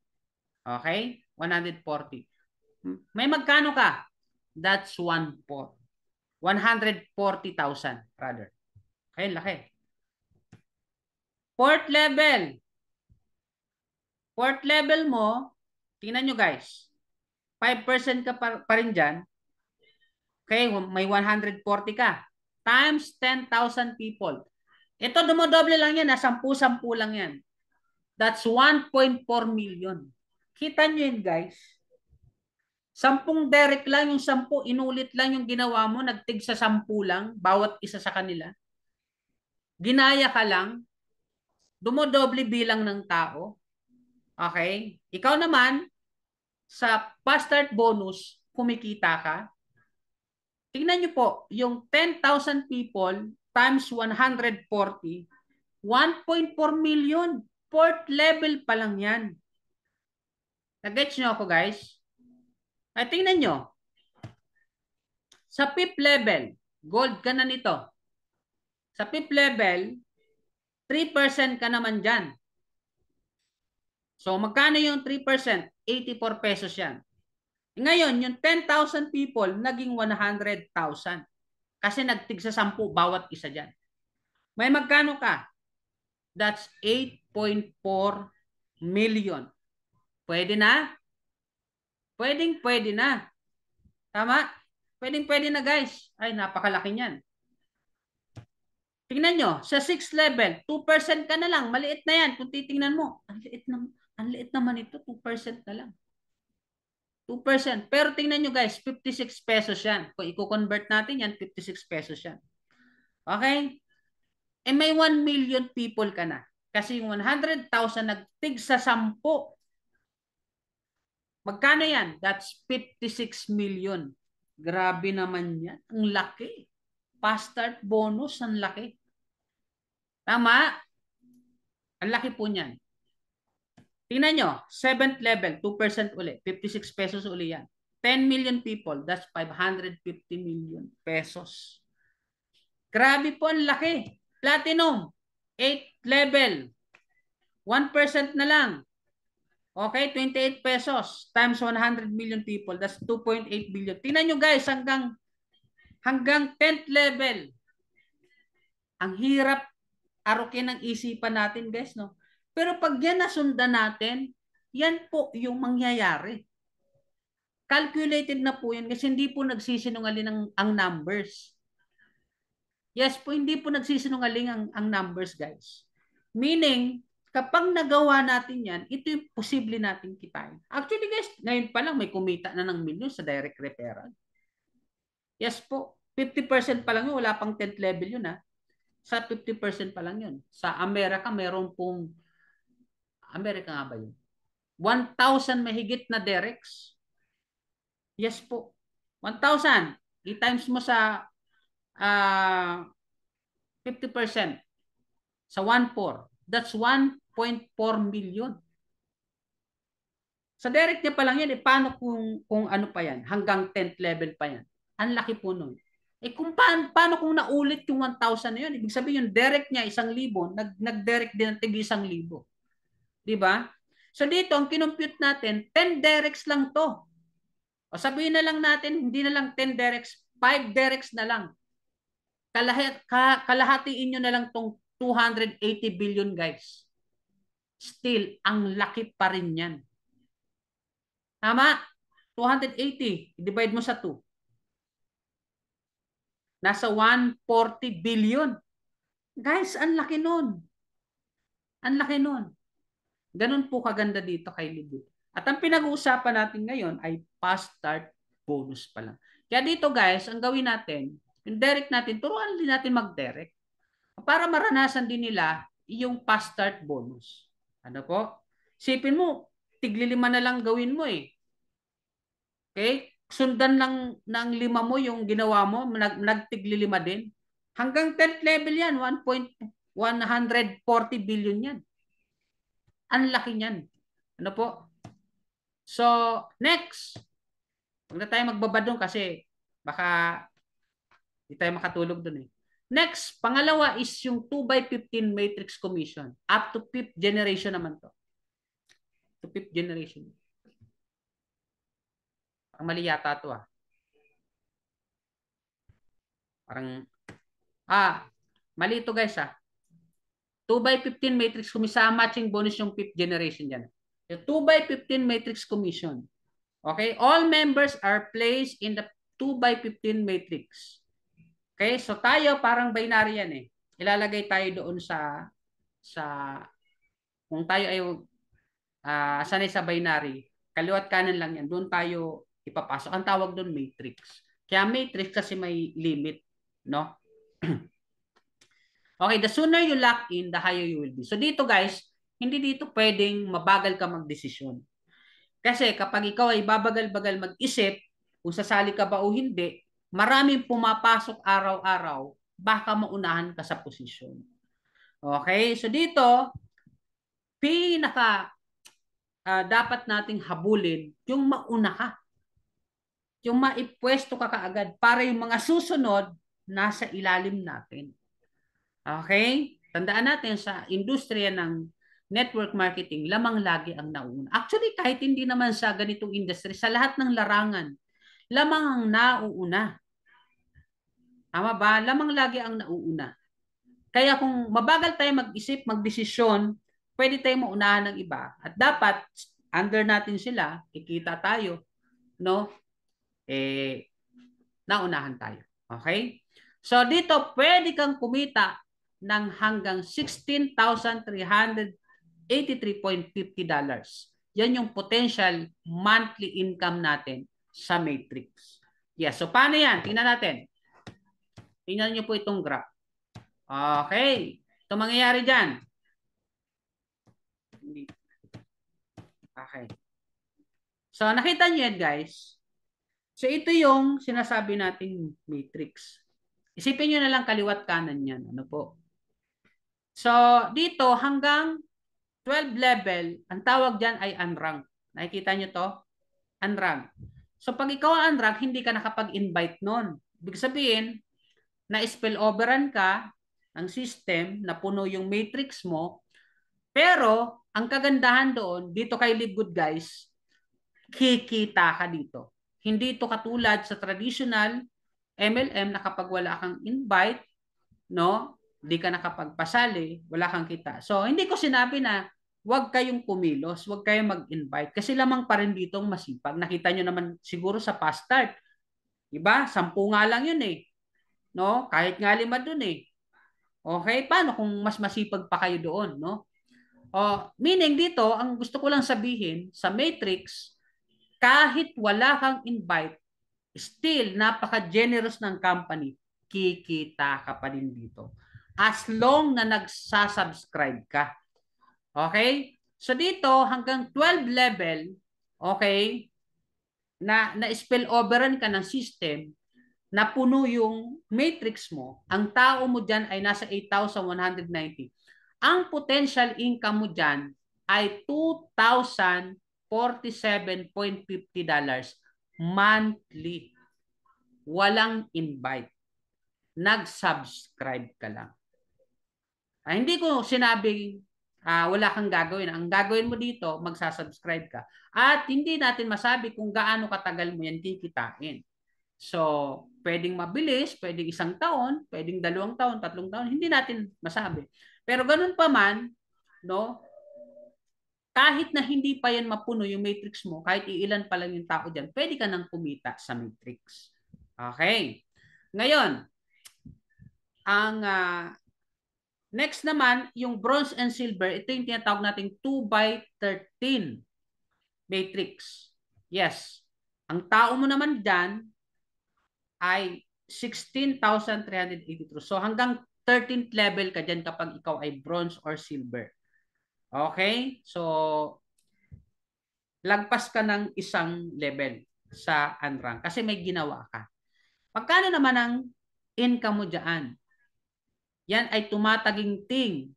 Okay? 140. May magkano ka? That's 1/4. 140,000 rather. Okay, laki. Fourth level. Fourth level mo, tingnan nyo guys. 5% ka pa rin dyan. Okay, may 140 ka. Times 10,000 people. Ito, dumodoble lang yan. 10-10 lang yan. That's 1.4 million. Kita nyo yun guys. 10 direct lang, yung 10, inulit lang yung ginawa mo, nagtig sa 10 lang, bawat isa sa kanila. Ginaya ka lang, dumodoble bilang ng tao. Okay? Ikaw naman, sa fast start bonus, kumikita ka. Tingnan nyo po, yung 10,000 people times 140, 1.4 million. Fourth level pa lang yan. Nag-gets nyo ako guys? Ay, tingnan nyo. Sa fifth level, gold ka na nito. Sa fifth level, 3% ka naman dyan. So, magkano yung 3%? 84 pesos yan. Ngayon, yung 10,000 people, naging 100,000. Kasi nagtig sa 10 bawat isa dyan. May magkano ka? That's 8.4 million. Pwede na? Pwede na. Tama? Pwede na guys. Ay, napakalaki niyan. Tingnan nyo, sa 6th level, 2% ka na lang. Maliit na yan. Kung titingnan mo, ang liit naman ito, 2% na lang. 2%. Pero tingnan nyo guys, 56 pesos yan. Kung i-convert natin yan, 56 pesos yan. Okay? Eh may 1 million people ka na. Kasi yung 100,000 nagtig sa 10. Magkano yan? That's 56 million. Grabe naman yan. Ang laki. Fast start bonus, ang laki. Tama? Ang laki po niyan. Tingnan nyo, 7th level, 2% uli. 56 pesos uli yan. 10 million people, that's 550 million pesos. Grabe po, ang laki. Platinum, 8th level, 1% na lang. Okay, 28 pesos times 100 million people, that's 2.8 billion. Tingnan nyo guys, hanggang 10th level. Ang hirap arukin ng isipan natin guys, no? Pero pag yan nasundan natin, yan po yung mangyayari. Calculated na po yan kasi hindi po nagsisinungaling ang numbers. Yes po, hindi po nagsisinungaling ang numbers guys. Meaning, kapag nagawa natin yan, ito yung posible natin kitain. Actually guys, ngayon pa lang may kumita na ng million sa direct referral. Yes po, 50% pa lang yun, wala pang 10th level yun ha. Sa 50% pa lang yun. Sa Amerika, meron pong, Amerika nga ba yun? 1,000 mahigit na directs. Yes po. 1,000. I-times mo sa 50%. Sa 1/4. That's 1.4 million. Sa direct niya pa lang yan, paano kung ano pa yan? Hanggang 10th level pa yan. Ang laki po nun. Kung paano kung naulit yung 1,000 na yun? Ibig sabihin yung direct niya 1,000, nag-direct din ng tig 1,000. Diba? So dito, ang kinompute natin, 10 directs lang to. O sabihin na lang natin, hindi na lang 10 directs 5 dereks na lang. Kalahatiin nyo na lang tong 280 billion, guys. Still, ang laki pa rin yan. Tama? 280. Divide mo sa 2. Nasa 140 billion. Guys, ang laki nun. Ang laki nun. Ganun po kaganda dito kay Libut. At ang pinag-uusapan natin ngayon ay fast start bonus pa lang. Kaya dito guys, ang gawin natin, yung direct natin, turuan din natin mag-direct para maranasan din nila yung fast start bonus. Ano po? Sipin mo, tigli-5 na lang gawin mo eh. Okay? Sundan lang ng 5 mo yung ginawa mo, nagtigli-5 din. Hanggang 10th level yan, 1.140 billion yan. Ang laki niyan. Ano po? So, next. Huwag na tayo magbaba doon kasi baka hindi tayo makatulog doon eh. Next, pangalawa is yung 2x15 matrix commission. Up to 5th generation naman to. To 5th generation. Parang mali yata to ah. Parang, mali ito guys ah. 2x15 matrix commission, matching bonus yung 5th generation dyan. Yung 2x15 matrix commission. Okay, all members are placed in the 2x15 matrix. Okay, so tayo parang binary yan eh. Ilalagay tayo doon sa kung tayo ay sanay sa binary, kaliwat kanan lang yan, doon tayo ipapasok. Ang tawag doon matrix. Kaya matrix kasi may limit, no? Okay, the sooner you lock in, the higher you will be. So dito guys, hindi dito pwedeng mabagal ka magdesisyon. Kasi kapag ikaw ay babagal-bagal mag-isip, kung sasali ka ba o hindi, maraming pumapasok araw-araw, baka maunahan ka sa posisyon. Okay? So dito, dapat nating habulin yung mauna ka. Yung maipwesto ka kaagad para yung mga susunod nasa ilalim natin. Okay? Tandaan natin sa industriya ng network marketing, lamang lagi ang nauuna. Actually, kahit hindi naman sa ganitong industry, sa lahat ng larangan, lamang ang nauuna. Tama ba? Lamang lagi ang nauuna. Kaya kung mabagal tayo mag-isip, magdesisyon, pwede tayong maunahan ng iba. At dapat, under natin sila, kikita tayo, no? Naunahan tayo. Okay? So, dito, pwede kang kumita ng hanggang $16,383.50. Yan yung potential monthly income natin sa matrix. Yes, so paano yan? Tingnan natin. Tingnan nyo po itong graph. Okay. Ito mangyayari dyan. Okay. So, nakita nyo yan, guys. So, ito yung sinasabi nating matrix. Isipin nyo na lang kaliwat kanan yan. Ano po? So, dito hanggang 12 level, ang tawag dyan ay unranked. Nakikita nyo to? Unranked. So, pag ikaw ang unranked, hindi ka nakapag-invite nun. Ibig sabihin, na-spilloveran ka ng system, na puno yung matrix mo, pero ang kagandahan doon, dito kay Live Good guys, kikita ka dito. Hindi ito katulad sa traditional MLM na kapag wala kang invite, no? Hindi ka nakapagpasali, wala kang kita. So, hindi ko sinabi na huwag kayong kumilos, huwag kayong mag-invite kasi lamang pa rin ditong masipag. Nakita nyo naman siguro sa fast start. Diba? 10 nga lang yun eh. No? Kahit nga 5 dun eh. Okay? Paano kung mas masipag pa kayo doon, no? Meaning dito, ang gusto ko lang sabihin, sa matrix, kahit wala kang invite, still, napaka-generous ng company, kikita ka pa din dito. As long na nagsasubscribe ka. Okay? So dito, hanggang 12 level, okay, na-spill overan ka ng system, na puno yung matrix mo, ang tao mo dyan ay nasa 8,190. Ang potential income mo dyan ay $2,047.50 monthly. Walang invite. Nag-subscribe ka lang. Hindi ko sinabing wala kang gagawin. Ang gagawin mo dito, magsasubscribe ka. At hindi natin masabi kung gaano katagal mo yan kikitain. So, pwedeng mabilis, pwedeng 1 taon, pwedeng 2 taon, 3 taon, hindi natin masabi. Pero ganun pa man, no? Kahit na hindi pa yan mapuno yung matrix mo, kahit iilan pa lang yung tao dyan, pwede ka nang kumita sa matrix. Okay. Ngayon, ang next naman, yung bronze and silver, ito yung tinatawag nating 2x13 matrix. Yes. Ang tao mo naman dyan ay 16,382. So hanggang 13th level ka dyan kapag ikaw ay bronze or silver. Okay? So, lagpas ka ng isang level sa unrank kasi may ginawa ka. Pagkano naman ang income mo dyan? Yan ay tumataginting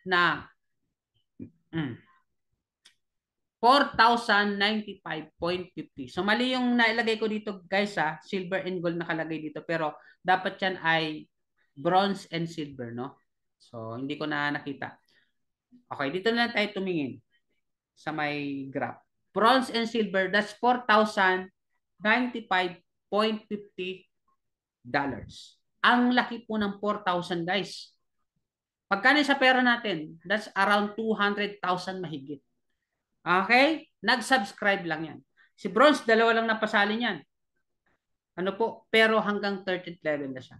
na 4,095.50. So mali yung nailagay ko dito guys ha, silver and gold nakalagay dito pero dapat yan ay bronze and silver, no? So hindi ko na nakita. Okay, dito na lang tayo tumingin sa may graph. Bronze and silver, that's 4,095.50 dollars. Ang laki po ng 4,000 guys. Pagkano sa pera natin? That's around 200,000 mahigit. Okay? Nag-subscribe lang yan. Si Bronze, 2 lang napasali niyan. Ano po? Pero hanggang 30th level na siya.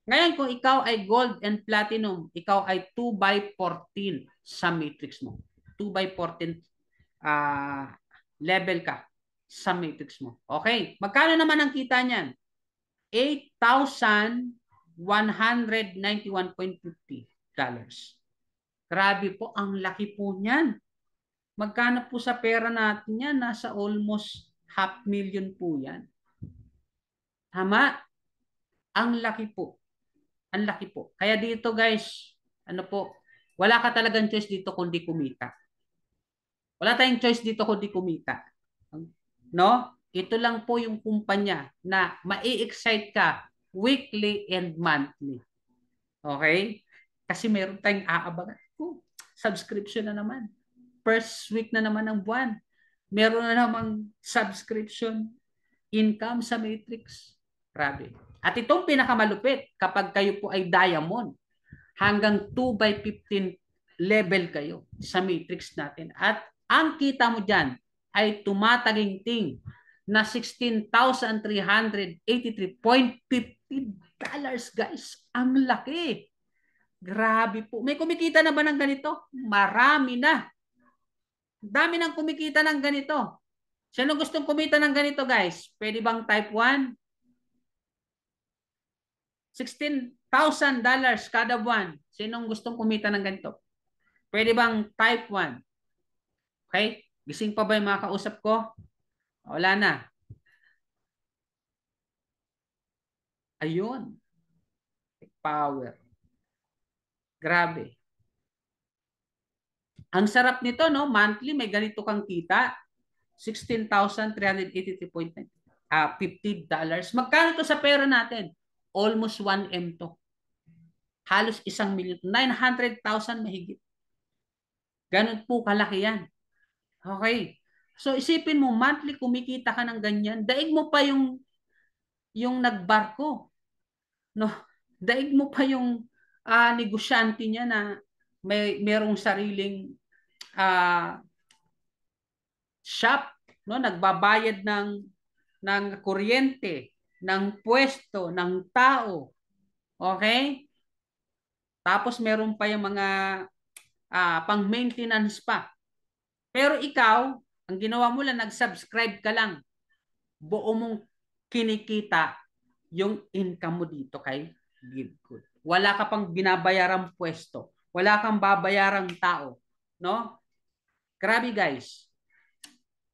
Ngayon, kung ikaw ay gold and platinum, ikaw ay 2x14 sa matrix mo. 2x14 level ka sa matrix mo. Okay? Magkano naman ang kita niyan? 8,191.50 dollars. Grabe po, ang laki po niyan. Magkano po sa pera natin yan? Nasa almost 500,000 po yan. Tama? Ang laki po. Ang laki po. Kaya dito guys, ano po, wala ka talagang choice dito kundi kumita. Wala tayong choice dito kundi kumita. No? Ito lang po yung kumpanya na mai-excite ka weekly and monthly. Okay? Kasi meron tayong aabangan. Oh, subscription na naman. First week na naman ng buwan. Meron na namang subscription income sa Matrix. Grabe. At itong pinakamalupit, kapag kayo po ay diamond, hanggang 2x15 level kayo sa Matrix natin. At ang kita mo dyan ay tumataginting na 16,383.50 dollars guys. Ang laki. Grabe po. May kumikita na ba ng ganito? Marami na. Dami nang kumikita ng ganito. Sino gustong kumita ng ganito guys? Pwede bang type 1? $16,000 kada buwan. Sinong gustong kumita ng ganito? Pwede bang type 1? Okay? Gising pa ba yung mga kausap ko? Wala na. Ayun. Power. Grabe. Ang sarap nito, no? Monthly, may ganito kang kita. 16,383.50 dollars. Magkano to sa pera natin? Almost 1M to. Halos 1,000,000. 900,000 mahigit. Ganun po kalaki yan. Okay. So isipin mo, monthly kumikita ka ng ganyan. Daig mo pa yung nagbarko. No? Daig mo pa yung negosyante niya na merong sariling uh, shop, no? Nagbabayad ng kuryente, ng pwesto, ng tao. Okay? Tapos meron pa yung mga pang-maintenance pa. Pero ikaw, ang ginawa mo lang, nag-subscribe ka lang. Buo mong kinikita yung income mo dito kay GiveGood. Wala ka pang binabayarang pwesto. Wala kang babayarang tao. No? Grabe guys.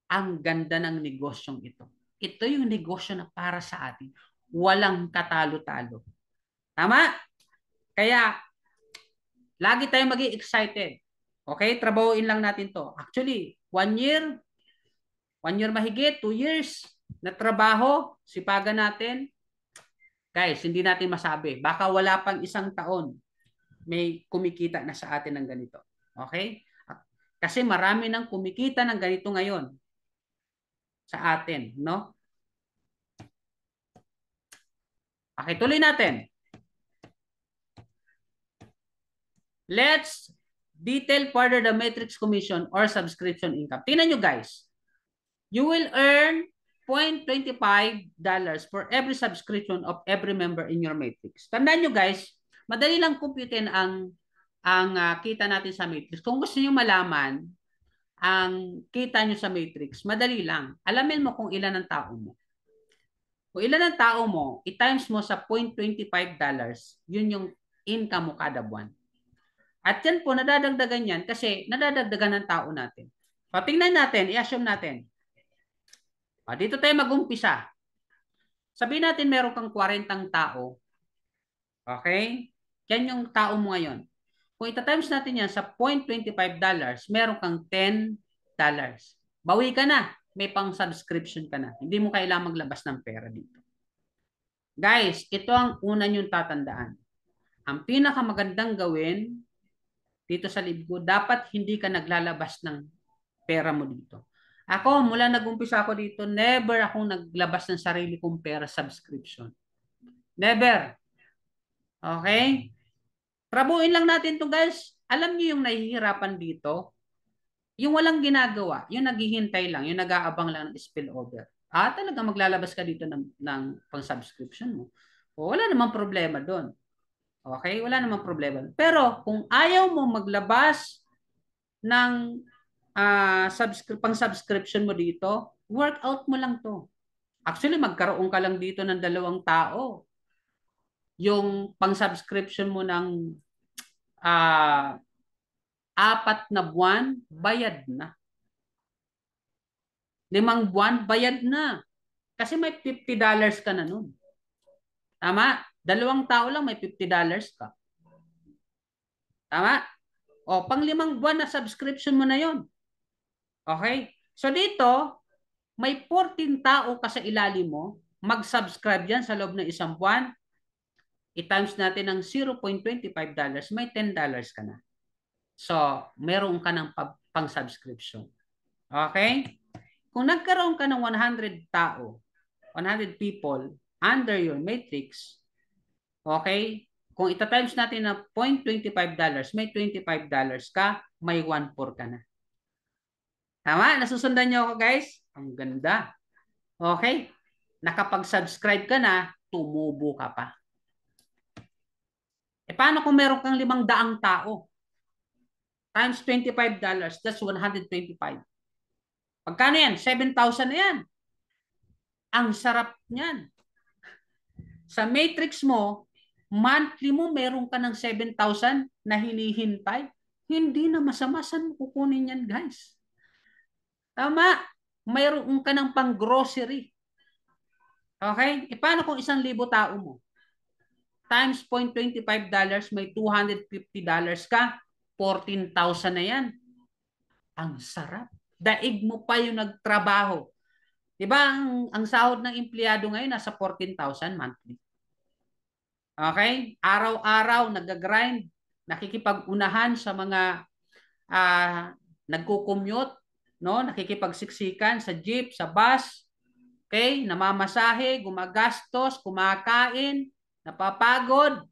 Ang ganda ng negosyong ito. Ito yung negosyo na para sa atin. Walang katalo-talo. Tama? Kaya, lagi tayong maging excited. Okay? Trabahuin lang natin to. Actually, 1 year mahigit, 2 years na trabaho, sipagan natin. Guys, hindi natin masabi. Baka wala pang 1 taon may kumikita na sa atin ng ganito. Okay? Kasi marami nang kumikita ng ganito ngayon sa atin, no? Okay, tuloy natin. Let's detail further the matrix commission or subscription income. Tingnan nyo guys. You will earn $0.25 for every subscription of every member in your matrix. Tandaan nyo guys, madali lang kumputin ang kita natin sa matrix. Kung gusto niyo malaman ang kita nyo sa matrix, madali lang. Alamin mo kung ilan ang tao mo. Kung ilan ang tao mo, i-times mo sa $0.25, yun yung income mo kada buwan. At yan po, nadadagdagan yan kasi nadadagdagan ng tao natin. Patingnan natin, i-assume natin. Dito tayo mag-umpisa. Sabihin natin meron kang 40 tao. Okay? Yan yung tao mo ngayon. Kung ita-times natin yan sa $0.25, meron kang $10. Bawi ka na. May pang-subscription ka na. Hindi mo kailangang maglabas ng pera dito. Guys, ito ang una niyong tatandaan. Ang pinakamagandang gawin dito sa libgo, dapat hindi ka naglalabas ng pera mo dito. Ako, mula nag-umpisa ako dito, never akong naglabas ng sarili kong pera subscription. Never. Okay? Trabuhin lang natin to guys. Alam niyo yung nahihirapan dito? Yung walang ginagawa, yung naghihintay lang, yung nag-aabang lang ng spillover. Talaga maglalabas ka dito ng pang-subscription mo. Wala namang problema doon. Okay? Wala namang problema. Pero kung ayaw mo maglabas ng pang-subscription mo dito, workout mo lang to. Actually, magkaroon ka lang dito ng 2 tao. Yung pang-subscription mo ng 4 na buwan, bayad na. 5 buwan, bayad na. Kasi may $50 ka na nun. Tama? 2 tao lang, may $50 ka. Tama? O, pang 5 buwan na subscription mo na yon. Okay? So dito, may 14 tao ka sa ilalim mo, mag-subscribe yan sa loob ng 1 buwan, i-times natin ng $0.25, may $10 ka na. So, meron ka ng pang-subscription. Okay? Kung nagkaroon ka ng 100 tao, 100 people under your matrix, okay? Kung ita-times natin na $0.25, may $25 ka, may 1/4 ka na. Tama? Nasusundan niyo ako guys? Ang ganda. Okay? Nakapag-subscribe ka na, tumubo ka pa. Paano kung meron kang 500 tao? Times $25, that's 125. Pagkano yan? 7,000 na yan. Ang sarap niyan. Sa matrix mo, monthly mo, meron ka ng 7,000 na hinihintay. Hindi na masama. Saan mo kukunin yan, guys? Tama. Mayroon ka ng pang-grocery. Okay? Paano kung 1,000 tao mo? Times $0.25, may $250 ka. 14,000 na yan. Ang sarap. Daig mo pa yung nagtrabaho. Diba ang sahod ng empleyado ngayon nasa 14,000 monthly. Okay? Araw-araw nag-grind, nakikipag-unahan sa mga nagko-commute, no? Nakikipagsiksikan sa jeep, sa bus. Okay? Namamasahe, gumagastos, kumakain, napapagod.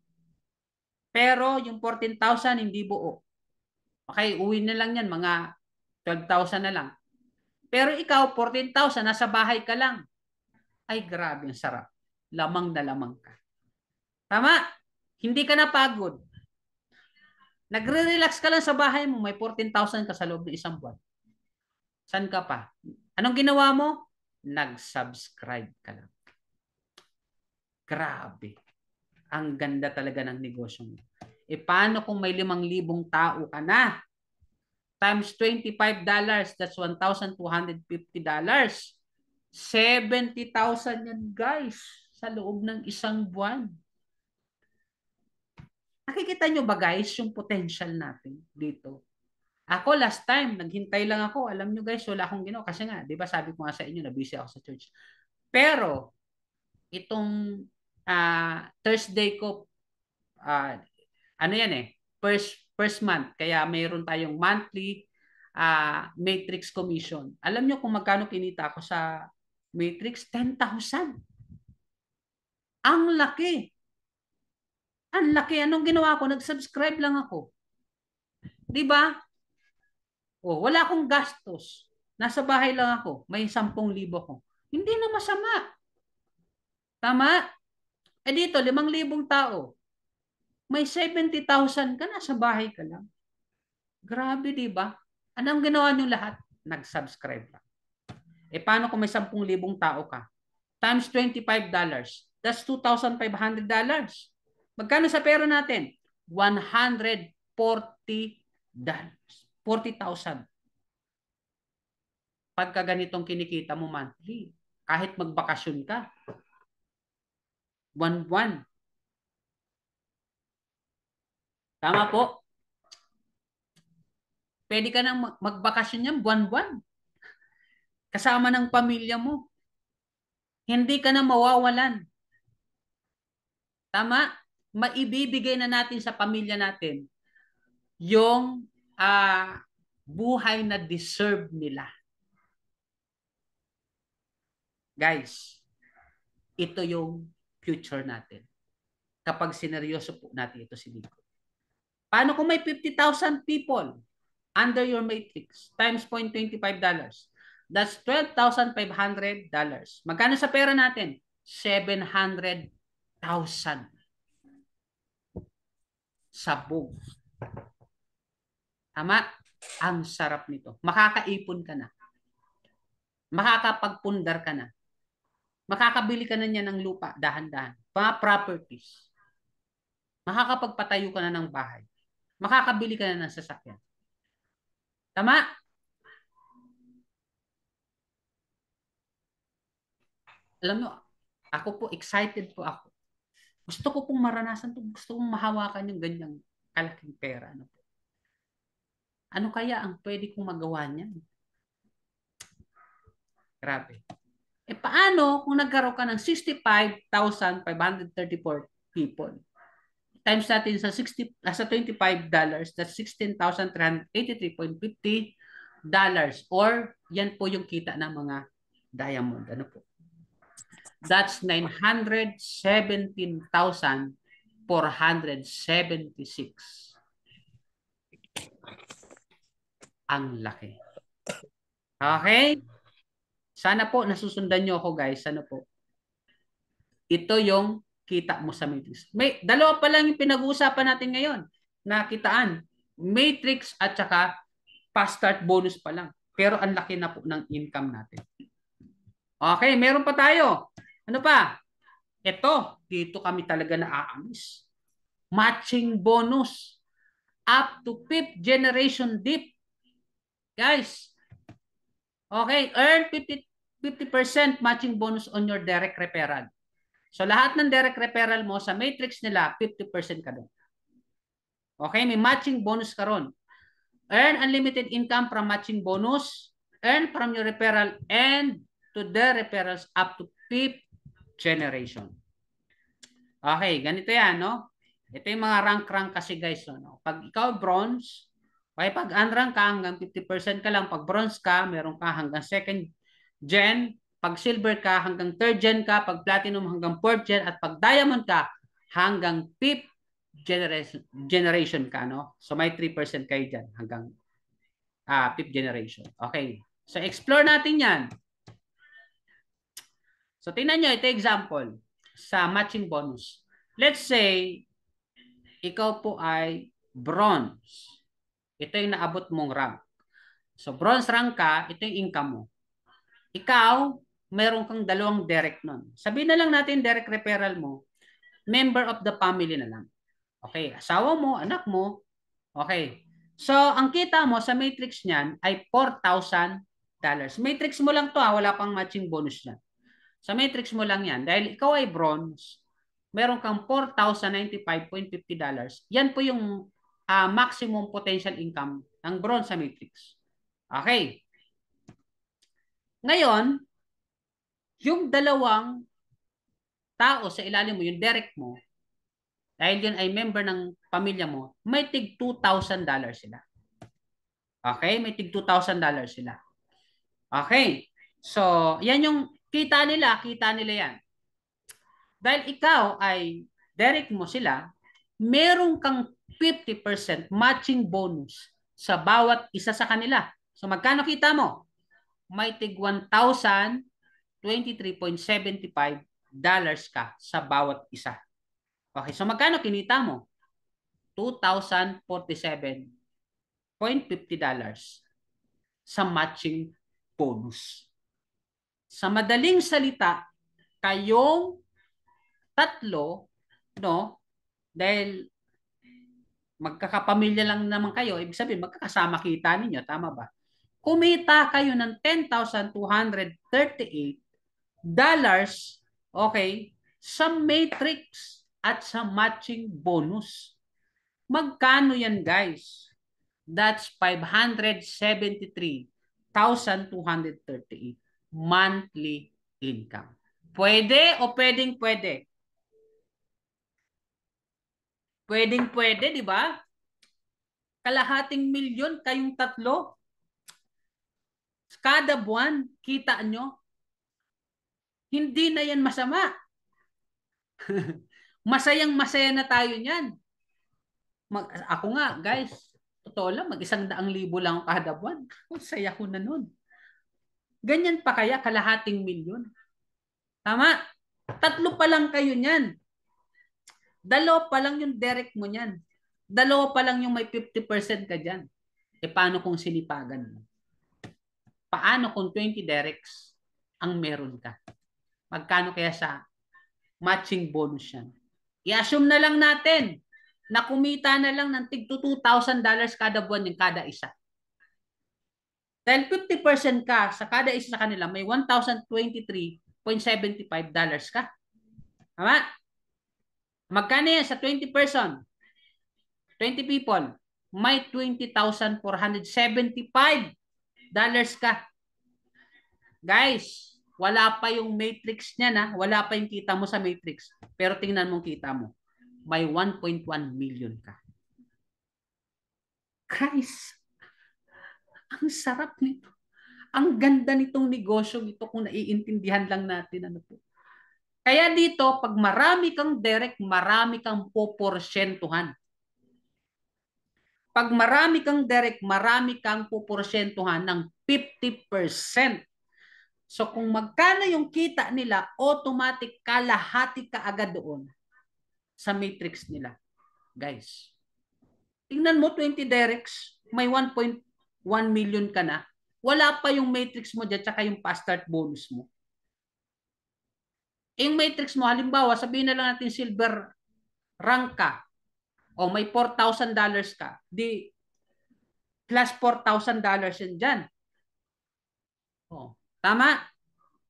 Pero yung 14,000 hindi buo. Okay, uwi na lang yan, mga 12,000 na lang. Pero ikaw, 14,000, nasa bahay ka lang. Ay, grabe, ang sarap. Lamang na lamang ka. Tama? Hindi ka napagod. Nagre-relax ka lang sa bahay mo, may 14,000 ka sa loob ng 1 buwan. San ka pa? Anong ginawa mo? Nag-subscribe ka lang. Grabe. Ang ganda talaga ng negosyo mo. Paano kung may 5,000 tao ka na? Times $25, that's $1,250. 70,000 yan, guys, sa loob ng 1 buwan. Nakikita nyo ba, guys, yung potential natin dito? Ako, last time, naghintay lang ako. Alam nyo, guys, wala akong ginawa. Kasi nga, di ba, sabi ko nga sa inyo, na-busy ako sa church. Pero, itong Thursday ko, ano yan first month. Kaya mayroon tayong monthly matrix commission. Alam nyo kung magkano kinita ako sa matrix? 10,000. Ang laki. Ang laki. Anong ginawa ko? Nag-subscribe lang ako. Di ba? Oh, wala akong gastos. Nasa bahay lang ako. May 10,000 ko. Hindi na masama. Tama? Eh dito, 5,000 tao. May 70,000 ka, nasa bahay ka lang. Grabe, di ba? Anong ginawa niyo lahat? Nag-subscribe lang. Eh paano kung may 10,000 tao ka? Times $25. That's $2,500. Magkano sa pera natin? $140. 40,000. Pagka ganitong kinikita mo monthly, kahit magbakasyon ka, buwan-buwan. Tama po? Pwede ka nang magbakasyon yan buwan-buwan. Kasama ng pamilya mo. Hindi ka na mawawalan. Tama? Maibibigay na natin sa pamilya natin yung buhay na deserve nila. Guys, ito yung future natin. Kapag sineryoso po natin ito si Nico. Paano kung may 50,000 people under your matrix times $0.25? That's $12,500. Magkano sa pera natin? 700,000. Sabog. Tama? Ang sarap nito. Makakaipon ka na. Makakapagpundar ka na. Makakabili ka na niya ng lupa, dahan-dahan. Mga properties. Makakapagpatayo ka na ng bahay. Makakabili ka na ng sasakyan. Tama? Alam mo, ako po, excited po ako. Gusto ko pong maranasan to. Gusto kong mahawakan yung ganyang kalaking pera. Ano kaya ang pwede kong magawa niyan? Grabe. Eh paano kung nagkaroon ka ng 65,534 people? Times natin sa $25, that's $16,383.50 or yan po yung kita ng mga diamond. Ano po? That's 917,476. Ang laki. Okay? Sana po nasusundan nyo ako guys. Ano po? Ito yung kita mo sa matrix. May dalawa pa lang yung pinag-uusapan natin ngayon na kitaan. Matrix at saka fast start bonus pa lang. Pero ang laki na po ng income natin. Okay, meron pa tayo. Ano pa? Ito, dito kami talaga naaamis. Matching bonus. Up to 5th generation deep. Guys, okay, earn 50% matching bonus on your direct referral. So lahat ng direct referral mo sa matrix nila, 50% ka doon. Okay, may matching bonus ka ron. Earn unlimited income from matching bonus. Earn from your referral and to the referrals up to 5th generation. Okay, ganito yan, no? Ito yung mga rank kasi guys. No? Pag ikaw bronze, okay, pag unrank ka hanggang 50% ka lang. Pag bronze ka, meron ka hanggang 2nd gen. Pag silver ka, hanggang 3rd gen ka. Pag platinum, hanggang 4th gen. At pag diamond ka, hanggang 5th generation ka. No? So may 3% kayo dyan hanggang 5th generation. Okay. So explore natin yan. So tingnan nyo, ito example sa matching bonus. Let's say, ikaw po ay bronze. Ito yung naabot mong rank. So bronze rank ka, ito yung income mo. Ikaw, meron kang 2 direct nun. Sabihin na lang natin direct referral mo, member of the family na lang. Okay, asawa mo, anak mo. Okay. So, ang kita mo sa matrix niyan ay $4,000. Matrix mo lang to wala pang matching bonus niyan. Sa matrix mo lang yan. Dahil ikaw ay bronze, meron kang $4,095.50. Yan po yung maximum potential income ng bronze sa matrix. Okay. Ngayon, yung 2 tao sa ilalim mo, yung direct mo, dahil yun ay member ng pamilya mo, may tig $2,000 sila. Okay? May tig $2,000 sila. Okay. So, yan yung kita nila yan. Dahil ikaw ay direct mo sila, meron kang 50% matching bonus sa bawat isa sa kanila. So magkano kita mo? May tig $1,023.75 ka sa bawat isa. Okay, so magkano kinita mo? $2,047.50 sa matching bonus. Sa madaling salita, kayong tatlo, no, dahil magkakapamilya lang naman kayo, ibig sabihin magkakasama kita ninyo, tama ba? Kumita kayo ng $10,238, okay, sa matrix at sa matching bonus. Magkano yan, guys? That's 573,238 monthly income. Pwede o pwedeng pwede? Pwedeng pwede, di ba? Kalahating milyon kayong tatlo. Kada buwan, kita nyo. Hindi na yan masama. Masayang masaya na tayo niyan. Ako nga, guys, totoo lang, mag-100,000 lang kada buwan. Saya ko na nun. Ganyan pa kaya kalahating milyon? Tama? Tatlo pa lang kayo niyan. Dalawa pa lang yung direct mo niyan. Dalawa pa lang yung may 50% ka dyan. E paano kung sinipagan mo? Paano kung 20 directs ang meron ka? Magkano kaya sa matching bonus yan? I-assume na lang natin na kumita na lang ng tig $2,000 kada buwan yung kada isa. Dahil 50% ka sa kada isa sa kanila, may $1,023.75 ka. Tama? Magkano yan sa 20 person? 20 people. May $20,475 ka. Guys, wala pa yung matrix niya na, wala pa yung kita mo sa matrix. Pero tingnan mong kita mo. May 1.1 million ka. Guys, ang sarap nito. Ang ganda nitong negosyo ito kung naiintindihan lang natin ano po. Kaya dito, pag marami kang direct, marami kang poporsyentuhan. Pag marami kang direct, marami kang poporsyentuhan ng 50%. So kung magkano yung kita nila, automatic kalahati ka agad doon sa matrix nila. Guys, tingnan mo 20 directs, may 1.1 million ka na. Wala pa yung matrix mo dyan, tsaka yung fast start bonus mo. Yung matrix mo, halimbawa, sabihin na lang natin silver rank ka, o may $4,000 ka, di plus $4,000 yan dyan. Oh, tama?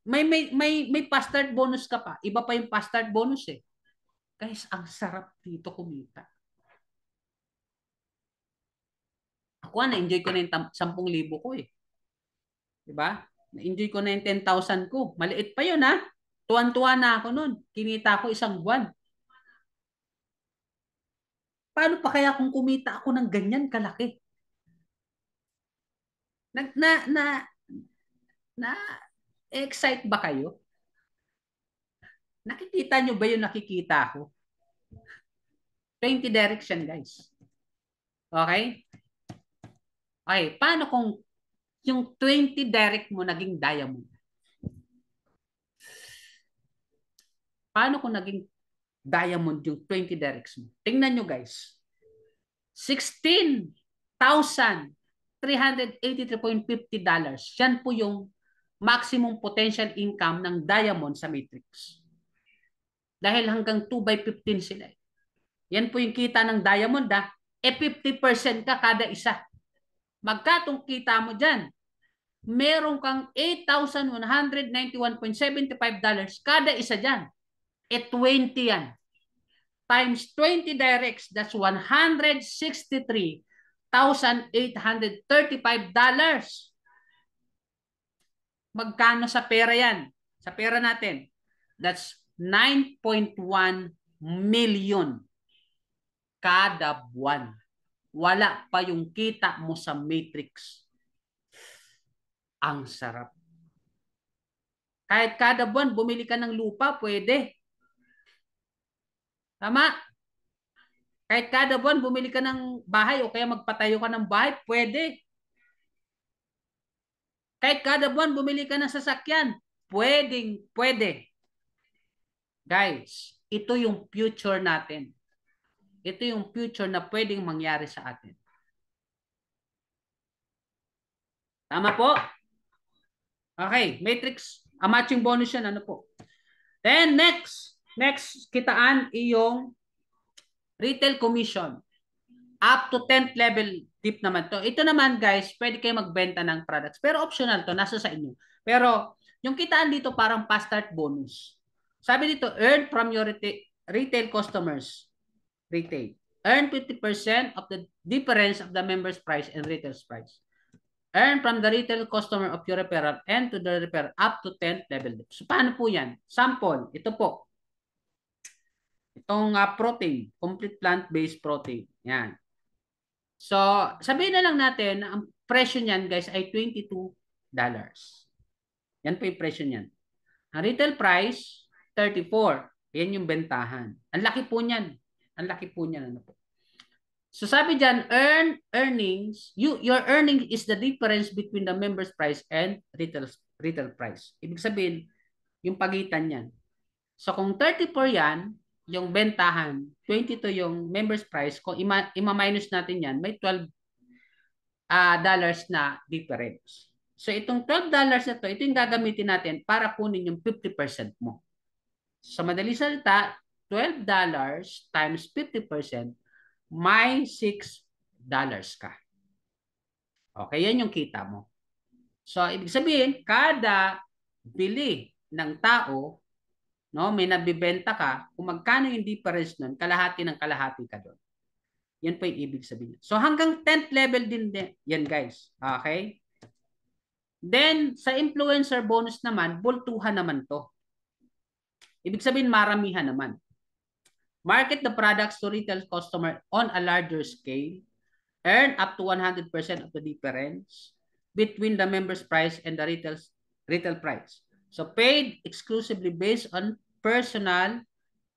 May fast start bonus ka pa. Iba pa yung fast start bonus eh. Guys, ang sarap dito kumita. Ako na-enjoy ko na yung 10,000 ko eh. Diba? Na-enjoy ko na yung 10,000 ko. Maliit pa yun ha. Tuwan-tuwa na ako nun. Kinita ko isang buwan. Paano pa kaya kung kumita ako ng ganyan kalaki? Na, na, na, na excite ba kayo? Nakikita nyo ba yung nakikita ko? 20 direction guys. Okay? Okay, paano kung yung 20 direct mo naging diamond? Paano kung naging diamond yung 20 directs mo? Tingnan nyo guys. $16,383.50. Yan po yung maximum potential income ng diamond sa matrix. Dahil hanggang 2/15 sila. Yan po yung kita ng diamond ha. 50% ka kada isa. Magkatong kita mo dyan? Meron kang $8,191.75 kada isa dyan. 20 yan. Times 20 directs, that's $163,835. Magkano sa pera yan? Sa pera natin, that's 9.1 million kada buwan. Wala pa yung kita mo sa matrix. Ang sarap. Kahit kada buwan, bumili ka ng lupa, pwede. Tama? Kahit kada buwan bumili ka ng bahay o kaya magpatayo ka ng bahay, pwede. Kahit kada buwan bumili ka ng sasakyan, pwedeng, pwede. Guys, ito yung future natin. Ito yung future na pwedeng mangyari sa atin. Tama po? Okay, matrix, matching bonus yan, ano po. Then next kitaan yung retail commission. Up to 10th level tip naman to. Ito naman guys, pwede kayo magbenta ng products. Pero optional to, nasa sa inyo. Pero yung kitaan dito parang fast start bonus. Sabi dito, earn from your retail customers. Retail. Earn 50% of the difference of the member's price and retail's price. Earn from the retail customer of your referral and to the referral up to 10th level. So, paano po yan? Sample, ito po. Itong protein, complete plant-based protein. Yan. So, sabihin na lang natin, ang presyo niyan guys ay $22. Yan po yung presyo niyan. Ang retail price, 34. Yan yung bentahan. Ang laki po niyan. Ang laki po niyan. Ano po? So sabi diyan, earnings, your earning is the difference between the member's price and retail price. Ibig sabihin, yung pagitan niyan. So kung 34 yan, yung bentahan, 22 yung member's price, kung ima-minus natin yan, may 12 dollars na difference. So itong $12 na to, ito yung gagamitin natin para kunin yung 50% mo. Sa madaling salita, $12 times 50%, may $6 ka. Okay, yan yung kita mo. So, ibig sabihin, kada bili ng tao, no, may nabibenta ka, kung magkano yung difference nun, kalahati ng kalahati ka doon. Yan po yung ibig sabihin. So, hanggang 10th level din yan, guys. Okay? Then, sa influencer bonus naman, bultuhan naman to. Ibig sabihin, maramihan naman. Market the products to retail customer on a larger scale. Earn up to 100% of the difference between the member's price and the retail price. So paid exclusively based on personal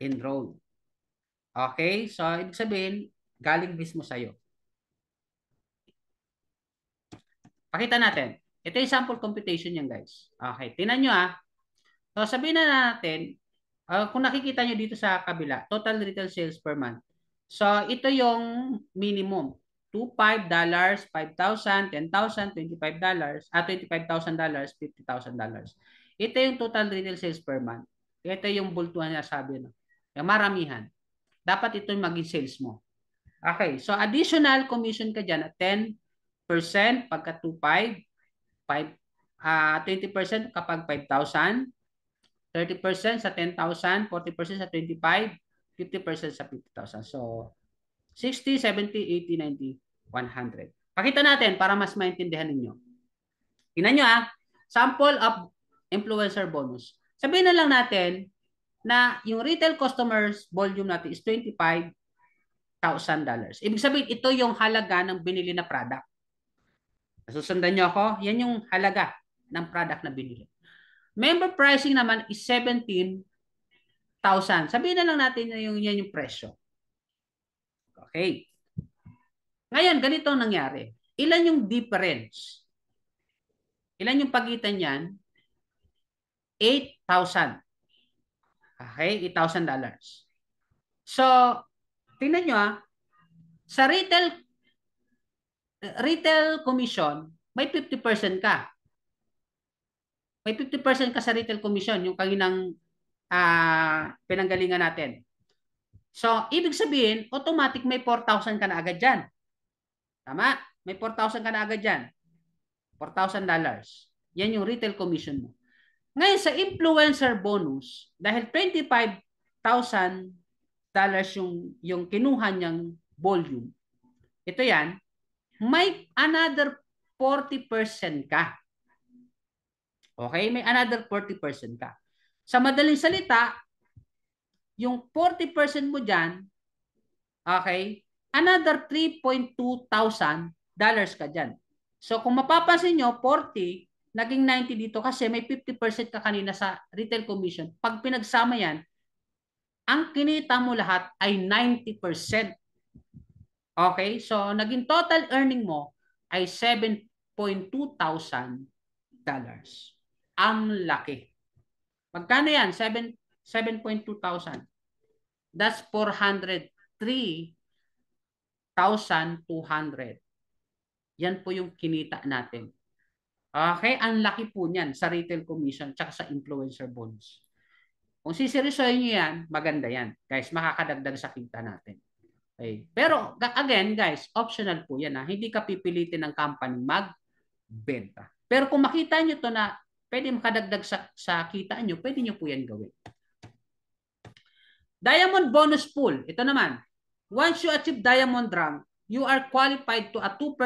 enroll. Okay? So ibig sabihin, galing mismo sa'yo. Pakita natin. Ito yung sample computation yan guys. Okay, tinan nyo ah. So sabihin na natin, kung nakikita nyo dito sa kabila, total retail sales per month. So, ito yung minimum. $25, $5,000, $10,000, $25, $25,000, $50,000. Ito yung total retail sales per month. Ito yung bultuhan niya sabi. No? Yung maramihan. Dapat ito yung maging sales mo. Okay. So, additional commission ka dyan at 10% pagka 2,500, 20% kapag 5,000, 30% sa 10,000, 40% sa 25,000, 50% sa 50,000. So, 60, 70, 80, 90, 100. Pakita natin para mas maintindihan ninyo. Tingnan nyo sample of influencer bonus. Sabihin na lang natin na yung retail customers volume natin is $25,000. Ibig sabihin, ito yung halaga ng binili na product. Susundan nyo ako? Yan yung halaga ng product na binili. Member pricing naman is 17,000. Sabihin na lang natin na yan yung presyo. Okay. Ngayon, ganito ang nangyari. Ilan yung difference? Ilan yung pagitan niyan? 8,000. Okay, $8,000. So, tingnan nyo sa retail commission, may 50% ka. May 50% ka sa retail commission, yung kaninang pinanggalingan natin. So, ibig sabihin, automatic may 4,000 ka na agad dyan. Tama? May 4,000 ka na agad dyan. $4,000. Yan yung retail commission mo. Ngayon, sa influencer bonus, dahil $25,000 yung kinuha niyang volume, ito yan, may another 40% ka. Okay? May another 40% ka. Sa madaling salita, yung 40% mo dyan, okay, another $3,200 ka dyan. So kung mapapansin nyo, 40, naging 90 dito kasi may 50% ka kanina sa retail commission. Pag pinagsama yan, ang kinita mo lahat ay 90%. Okay? So, naging total earning mo ay $7.2 thousand. Ang laki. Magkano yan? 7.2 thousand. That's 403,200. Yan po yung kinita natin. Okay? Ang laki po niyan sa retail commission at sa influencer bonus. Kung siseryosohin nyo yan, maganda yan. Guys, makakadagdag sa kita natin. Okay. Pero again, guys, optional po yan. Ha? Hindi ka pipilitin ng company magbenta. Pero kung makita nyo to na pwede makadagdag sa kita nyo, pwede nyo po yan gawin. Diamond bonus pool. Ito naman. Once you achieve diamond rank, you are qualified to a 2%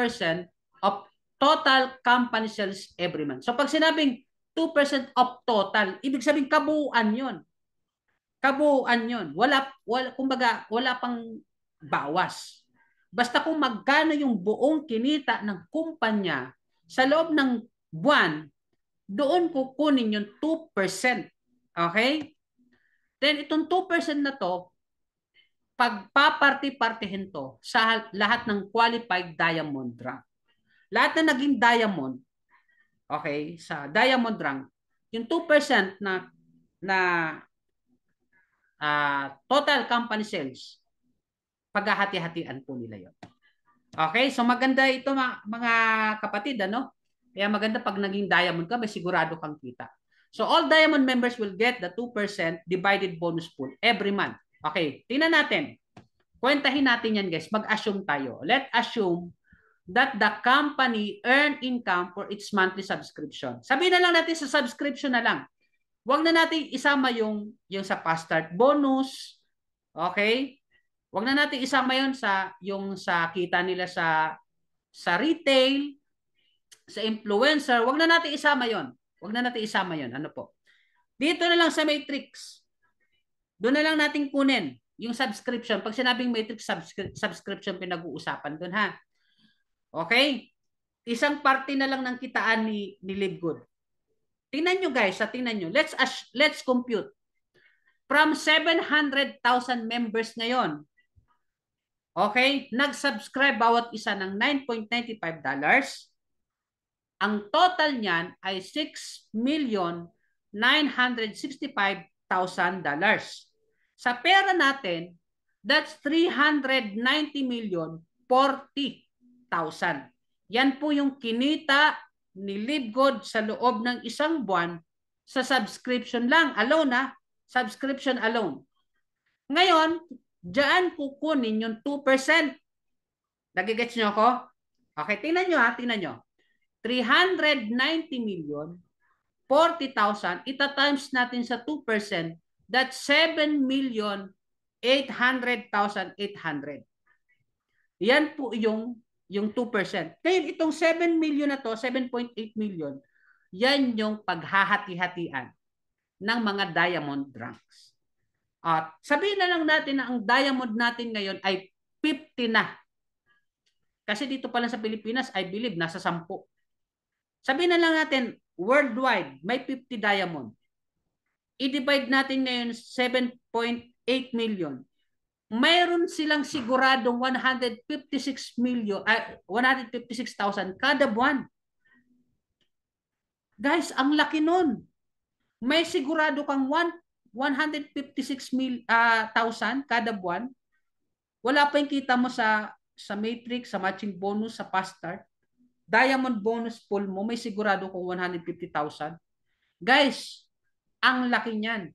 of total company sales every month. So pag sinabing 2% of total, ibig sabihin kabuuan yun. Kabuuan yun. Kumbaga, wala pang bawas. Basta kung magkano yung buong kinita ng kumpanya sa loob ng buwan, doon kukunin yung 2%. Okay? Then itong 2% na to, pagpaparti-partihin to sa lahat ng qualified diamond rank. Lahat na naging diamond, okay, sa diamond rank, yung 2% na total company sales, paghahati-hatian po nila yon. Okay, so maganda ito mga kapatid, ano? Kaya maganda pag naging diamond ka, may sigurado kang kita. So all diamond members will get the 2% divided bonus pool every month. Okay, tingnan natin. Kwentahin natin yan, guys. Mag-assume tayo. Let's assume that the company earn income for its monthly subscription. Sabihin na lang natin sa subscription na lang. Huwag na natin isama yung sa fast start bonus. Okay? Huwag na natin isama yung sa kita nila sa retail, sa influencer. Huwag na natin isama yon. Huwag na natin isama yon. Ano po? Dito na lang sa matrix. Doon na lang natin kunin yung subscription. Pag sinabing matrix subscription, pinag-uusapan doon, ha? Okay? Isang parte na lang ng kitaan ni Livegood. Tingnan nyo, guys. Tingnan nyo. Let's compute. From 700,000 members ngayon, okay, nag-subscribe bawat isa ng $9.95. Ang total niyan ay $6,965,000. Sa pera natin, that's 390,040,000. Yan po yung kinita ni Livegood sa loob ng isang buwan sa subscription lang. Alone, ha? Subscription alone. Ngayon, diyan kukunin yung 2%. Nagigets nyo ako? Okay, tingnan nyo, ha? Tingnan nyo. 390,040,000, ita-times natin sa 2%, that's 7,800,800. Yan po yung 2%. Kaya itong 7 million na to, 7.8 million, yan yung paghahati-hatian ng mga diamond ranks. At sabihin na lang natin na ang diamond natin ngayon ay 50 na. Kasi dito pa lang sa Pilipinas, I believe, nasa 10. Sabihin na lang natin, worldwide, may 50 diamond. I-divide natin ngayon 7.8 million. Mayroon silang siguradong 156,000 kada buwan. Guys, ang laki nun. May sigurado kang 156,000 kada buwan. Wala pa yung kita mo sa matrix, sa matching bonus, sa fast start. Diamond bonus pool mo, may sigurado kung 150,000. Guys, ang laki niyan.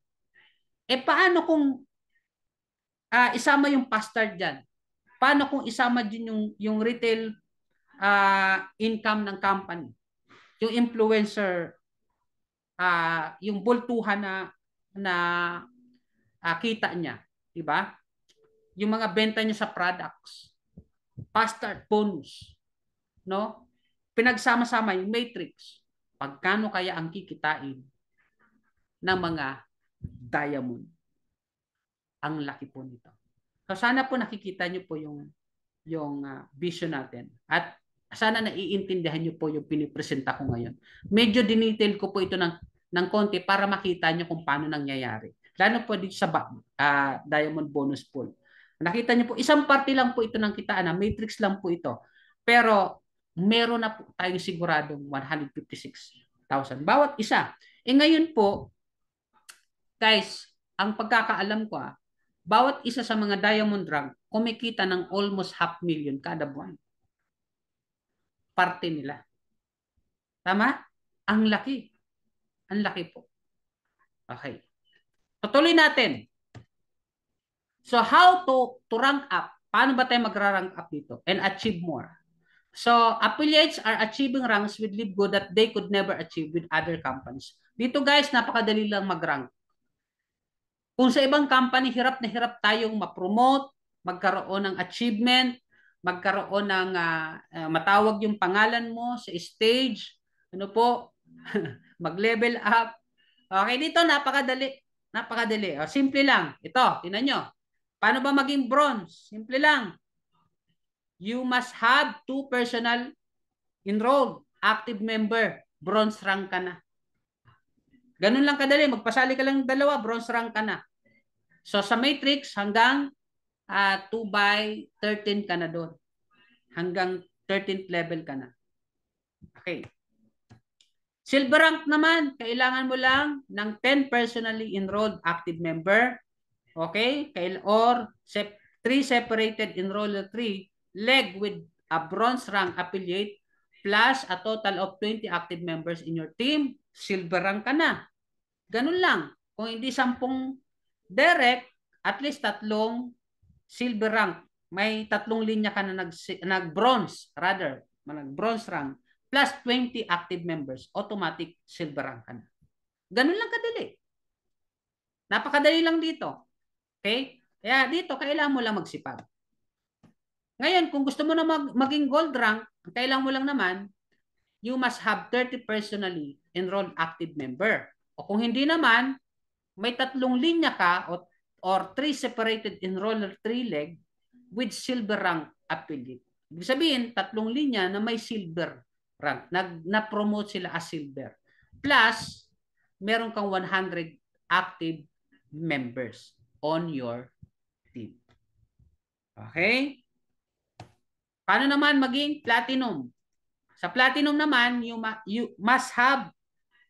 Paano kung isama yung fast start dyan? Paano kung isama din yung retail income ng company? Yung influencer, yung bultuhan na kita niya. Diba? Yung mga benta niya sa products. Fast start bonus. No? Pinagsama-sama yung matrix. Pagkano kaya ang kikitain ng mga diamond? Ang laki po nito. So sana po nakikita nyo po yung vision natin. At sana naiintindihan nyo po yung pinipresenta ko ngayon. Medyo dinetail ko po ito ng konti para makita nyo kung paano nangyayari. Lalo po dito sa Diamond Bonus Pool. Nakita niyo po, isang parte lang po ito ng kitaan, matrix lang po ito. Pero meron na po tayong siguradong 156,000 bawat isa. Ngayon po, guys, ang pagkakaalam ko, bawat isa sa mga diamond rank kumikita ng almost 500,000 kada buwan. Parte nila. Tama? Ang laki. Ang laki po. Okay. Tutuloy natin. So how to rank up? Paano ba tayo magra-rank up dito and achieve more? So affiliates are achieving ranks with LiveGood that they could never achieve with other companies. Dito guys, napakadali lang mag-rank. Kung sa ibang company, hirap na hirap tayong ma-promote, magkaroon ng achievement, magkaroon ng matawag yung pangalan mo sa stage, ano po, mag-level up. Okay, dito napakadali. Napakadali. O, simple lang. Ito, tingnan nyo. Paano ba maging bronze? Simple lang. You must have 2 personal enrolled, active member. Bronze rank ka na. Ganun lang kadali. Magpasali ka lang dalawa, bronze rank ka na. So sa matrix, hanggang 2/13 ka na doon. Hanggang 13th level ka na. Okay. Silver rank naman, kailangan mo lang ng 10 personally enrolled active member. Okay? Or 3 separated enrolled 3 leg with a bronze rank affiliate plus a total of 20 active members in your team. Silver rank ka na. Ganun lang. Kung hindi 10 direct, at least 3 silver rank. May 3 linya ka na nag-bronze, rather, nag-bronze rank, plus 20 active members, automatic silver rank ka na. Ganun lang kadali. Napakadali lang dito. Okay? Kaya dito, kailangan mo lang magsipag. Ngayon, kung gusto mo na maging gold rank, kailangan mo lang naman, you must have 30 personally enrolled active member. O kung hindi naman, may 3 linya ka or 3 separated enroller 3 leg with silver rank affiliate. Ibig sabihin, 3 linya na may silver rank. Na-promote sila as silver. Plus, meron kang 100 active members on your team. Okay? Paano naman maging platinum? Sa platinum naman, you must have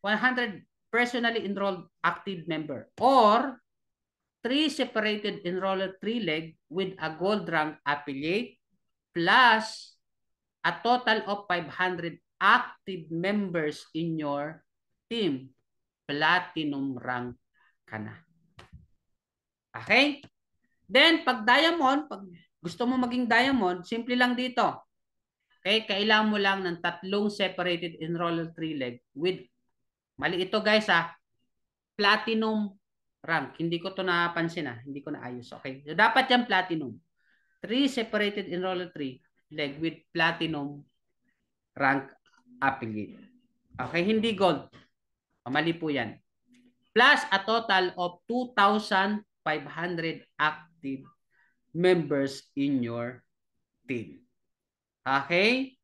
100 personally enrolled active member or 3 separated enrolled 3 leg with a gold rank affiliate plus a total of 500 active members in your team. Platinum rank ka na. Okay? Then, pag diamond, pag gusto mo maging diamond, simple lang dito. Okay? Kailangan mo lang ng 3 separated enrolled 3 leg with, mali ito guys platinum rank. Hindi ko to napansin hindi ko naayos. Okay? So, dapat yan platinum. 3 separated enrolled 3 leg with platinum rank affiliate. Okay? Hindi gold. Mali po yan. Plus a total of 2,500 active members in your team. Okay?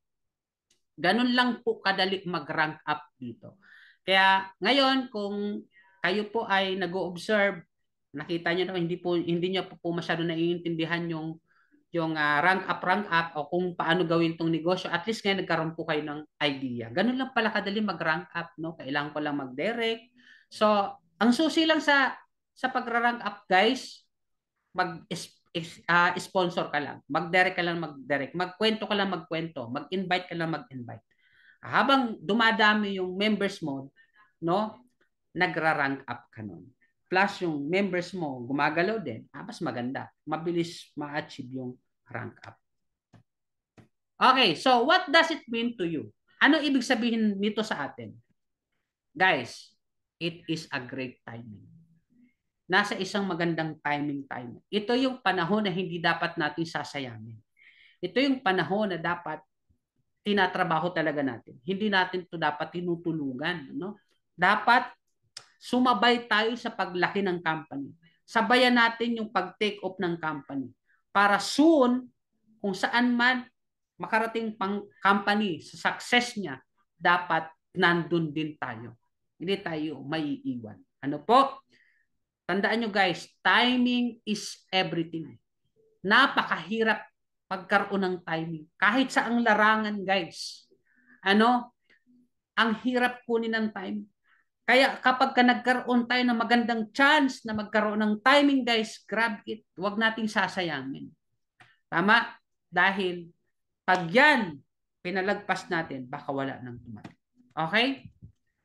Ganun lang po kadali mag-rank up dito. Kaya ngayon kung kayo po ay nag-o-observe, nakita niyo na hindi niyo po masyado naiintindihan yung rank up o kung paano gawin tong negosyo, at least ngayon nagkaroon po kayo ng idea. Ganun lang pala kadali mag-rank up, no? Kailangan ko lang mag-direct. So, ang susi lang sa pag-rank up, guys, sponsor ka lang. Mag-direct ka lang mag-direct. Magkwento ka lang magkwento. Mag-invite ka lang mag-invite. Habang dumadami yung members mo, no? Nagra-rank up ka nun. Plus yung members mo gumagalaw din, mas maganda. Mabilis ma-achieve yung rank up. Okay, so what does it mean to you? Ano ibig sabihin nito sa atin? Guys, it is a great timing. Nasa isang magandang timing tayo. Ito yung panahon na hindi dapat natin sasayangin. Ito yung panahon na dapat tinatrabaho talaga natin. Hindi natin to dapat tinutulungan. No? Dapat sumabay tayo sa paglaki ng company. Sabayan natin yung pag-take off ng company. Para soon, kung saan man makarating pang company sa success niya, dapat nandun din tayo. Hindi tayo maiiwan. Ano po? Tandaan nyo guys, timing is everything. Napakahirap pagkaroon ng timing. Kahit sa ang larangan guys. Ano? Ang hirap kunin ng time. Kaya kapag ka nagkaroon tayo ng magandang chance na magkaroon ng timing guys, grab it. Huwag nating sasayangin. Tama? Dahil pag yan, pinalagpas natin, baka wala nang tumating. Okay?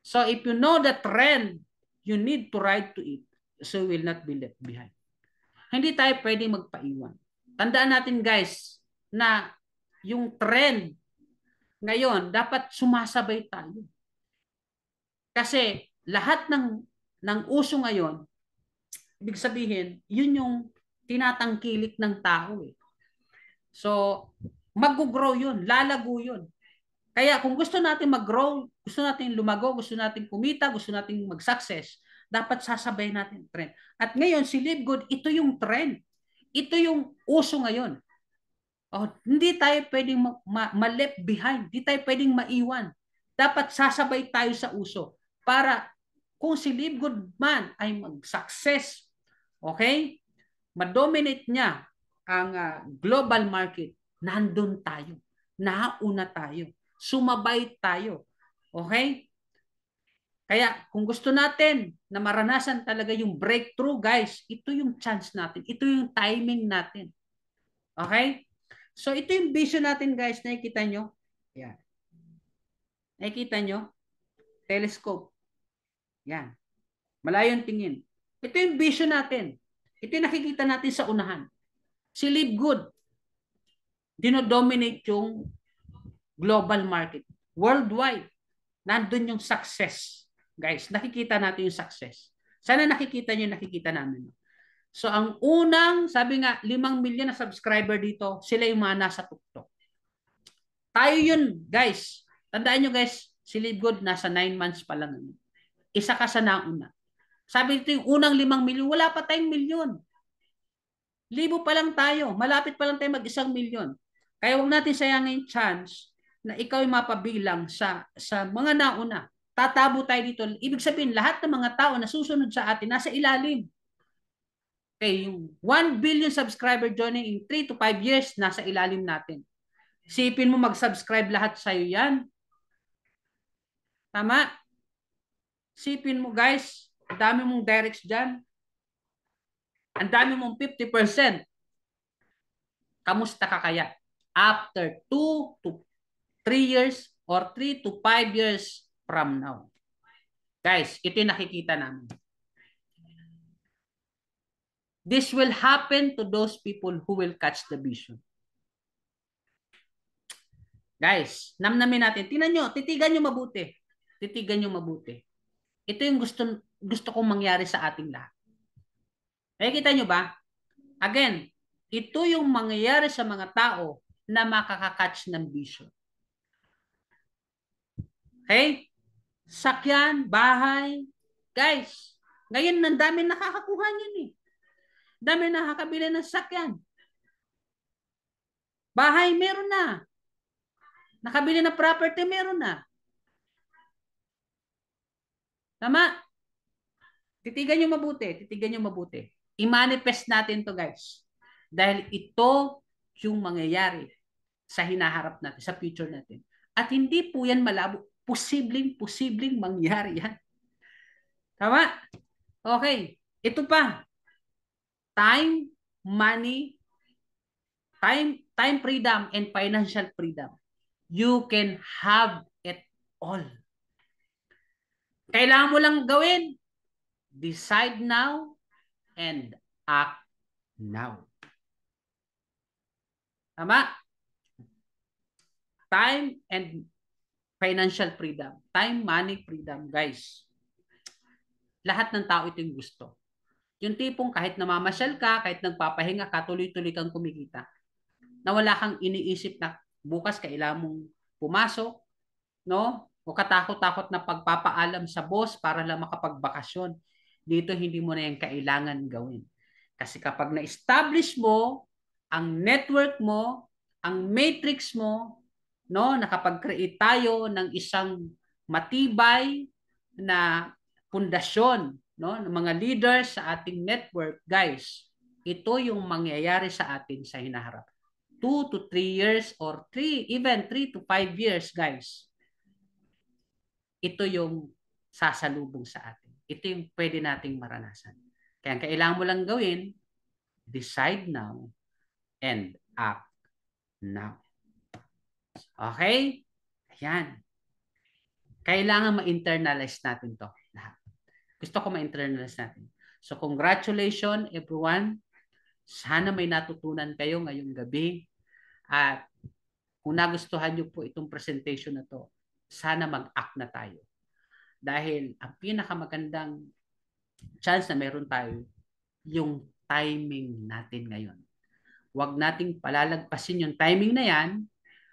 So if you know the trend, you need to ride to it so you will not be left behind. Hindi tayo pwedeng magpaiwan. Tandaan natin guys na yung trend ngayon, dapat sumasabay tayo. Kasi lahat ng uso ngayon, ibig sabihin, yun yung tinatangkilik ng tao eh. So, mag-grow yun, lalago yun. Kaya kung gusto natin mag-grow, gusto natin lumago, gusto natin kumita, gusto natin mag-success, dapat sasabay natin trend. At ngayon, si Live Good, ito yung trend. Ito yung uso ngayon. Oh, hindi tayo pwedeng ma-left behind. Hindi tayo pwedeng maiwan. Dapat sasabay tayo sa uso para kung si Live Good man ay mag-success, okay? Ma-dominate niya ang global market, nandun tayo. Nauna tayo. Sumabay tayo. Okay? Kaya kung gusto natin na maranasan talaga yung breakthrough, guys, ito yung chance natin. Ito yung timing natin. Okay? So, ito yung vision natin, guys. Nakikita nyo? Yan. Nakikita nyo? Telescope. Yan. Malayong tingin. Ito yung vision natin. Ito yung nakikita natin sa unahan. Si Live Good, dinodominate yung global market. Worldwide. Nandun yung success. Guys, nakikita natin yung success. Sana nakikita nyo, nakikita namin. So, ang unang, sabi nga, 5 million na subscriber dito, sila yung mga nasa tuktok. Tayo yun, guys. Tandaan nyo, guys, si Live Good, nasa 9 months pa lang. Isa ka sa nauna. Sabi dito yung unang 5 million, wala pa tayong milyon. Libo pa lang tayo. Malapit pa lang tayo mag-1 milyon. Kaya huwag natin sayangin chance na ikaw yung mapabilang sa mga nauna. Tatabo tayo dito. Ibig sabihin, lahat ng mga tao na susunod sa atin, nasa ilalim. Okay, yung 1 billion subscriber joining in 3 to 5 years, nasa ilalim natin. Sipin mo mag-subscribe lahat sa'yo yan. Tama? Sipin mo guys, ang dami mong directs dyan. Ang dami mong 50%. Kamusta ka kaya? After 2 to 3 years or 3 to 5 years from now. Guys, ito yung nakikita namin. This will happen to those people who will catch the vision. Guys, namnamin natin. Tingnan nyo, titigan nyo mabuti. Titigan nyo mabuti. Ito yung gusto kong mangyari sa ating lahat. Nakikita nyo ba? Again, ito yung mangyayari sa mga tao na makakakatch ng vision. Okay? Sakyan, bahay. Guys, ngayon ang dami nakakakuha niyan eh. Dami nakakabili ng sakyan. Bahay, meron na. Nakabili ng property, meron na. Tama? Titigan nyo mabuti. Titigan nyo mabuti. I-manifest natin to guys. Dahil ito yung mangyayari sa hinaharap natin, sa future natin. At hindi po yan malabo. Posibleng mangyari yan. Tama? Okay. Ito pa. Time, money, time freedom, and financial freedom. You can have it all. Kailangan mo lang gawin. Decide now and act now. Tama? Time and financial freedom. Time, money, freedom. Guys, lahat ng tao ito yung gusto. Yung tipong kahit namamasyal ka, kahit nagpapahinga ka, tuloy-tuloy kang kumikita. Na wala kang iniisip na bukas kailangan mong pumasok, no? O katakot-takot na pagpapaalam sa boss para lang makapagbakasyon. Dito hindi mo na yan kailangan gawin. Kasi kapag na-establish mo ang network mo, ang matrix mo, no, nakapag-create tayo ng isang matibay na pundasyon no, ng mga leaders sa ating network, guys, ito yung mangyayari sa atin sa hinaharap. 2 to 3 years or even 3 to 5 years, guys. Ito yung sasalubong sa atin. Ito yung pwede nating maranasan. Kaya kailangan mo lang gawin, decide now and act now. Okay? Ayan. Kailangan ma-internalize natin to lahat. Gusto ko ma-internalize natin. So congratulations everyone. Sana may natutunan kayo ngayong gabi. At kung nagustuhan nyo po itong presentation na to, sana mag-act na tayo. Dahil ang pinakamagandang chance na meron tayo, yung timing natin ngayon. Huwag nating palalagpasin yung timing na yan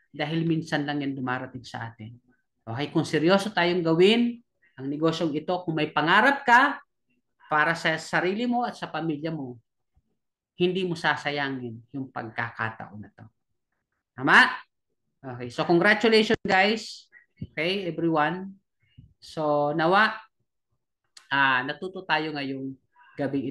dahil minsan lang yan dumarating sa atin. Okay, kung seryoso tayong gawin ang negosyong ito, kung may pangarap ka para sa sarili mo at sa pamilya mo, hindi mo sasayangin yung pagkakataon na to. Tama? Okay, so congratulations guys. Okay, everyone. So nawa, natuto tayo ngayong gabi ito.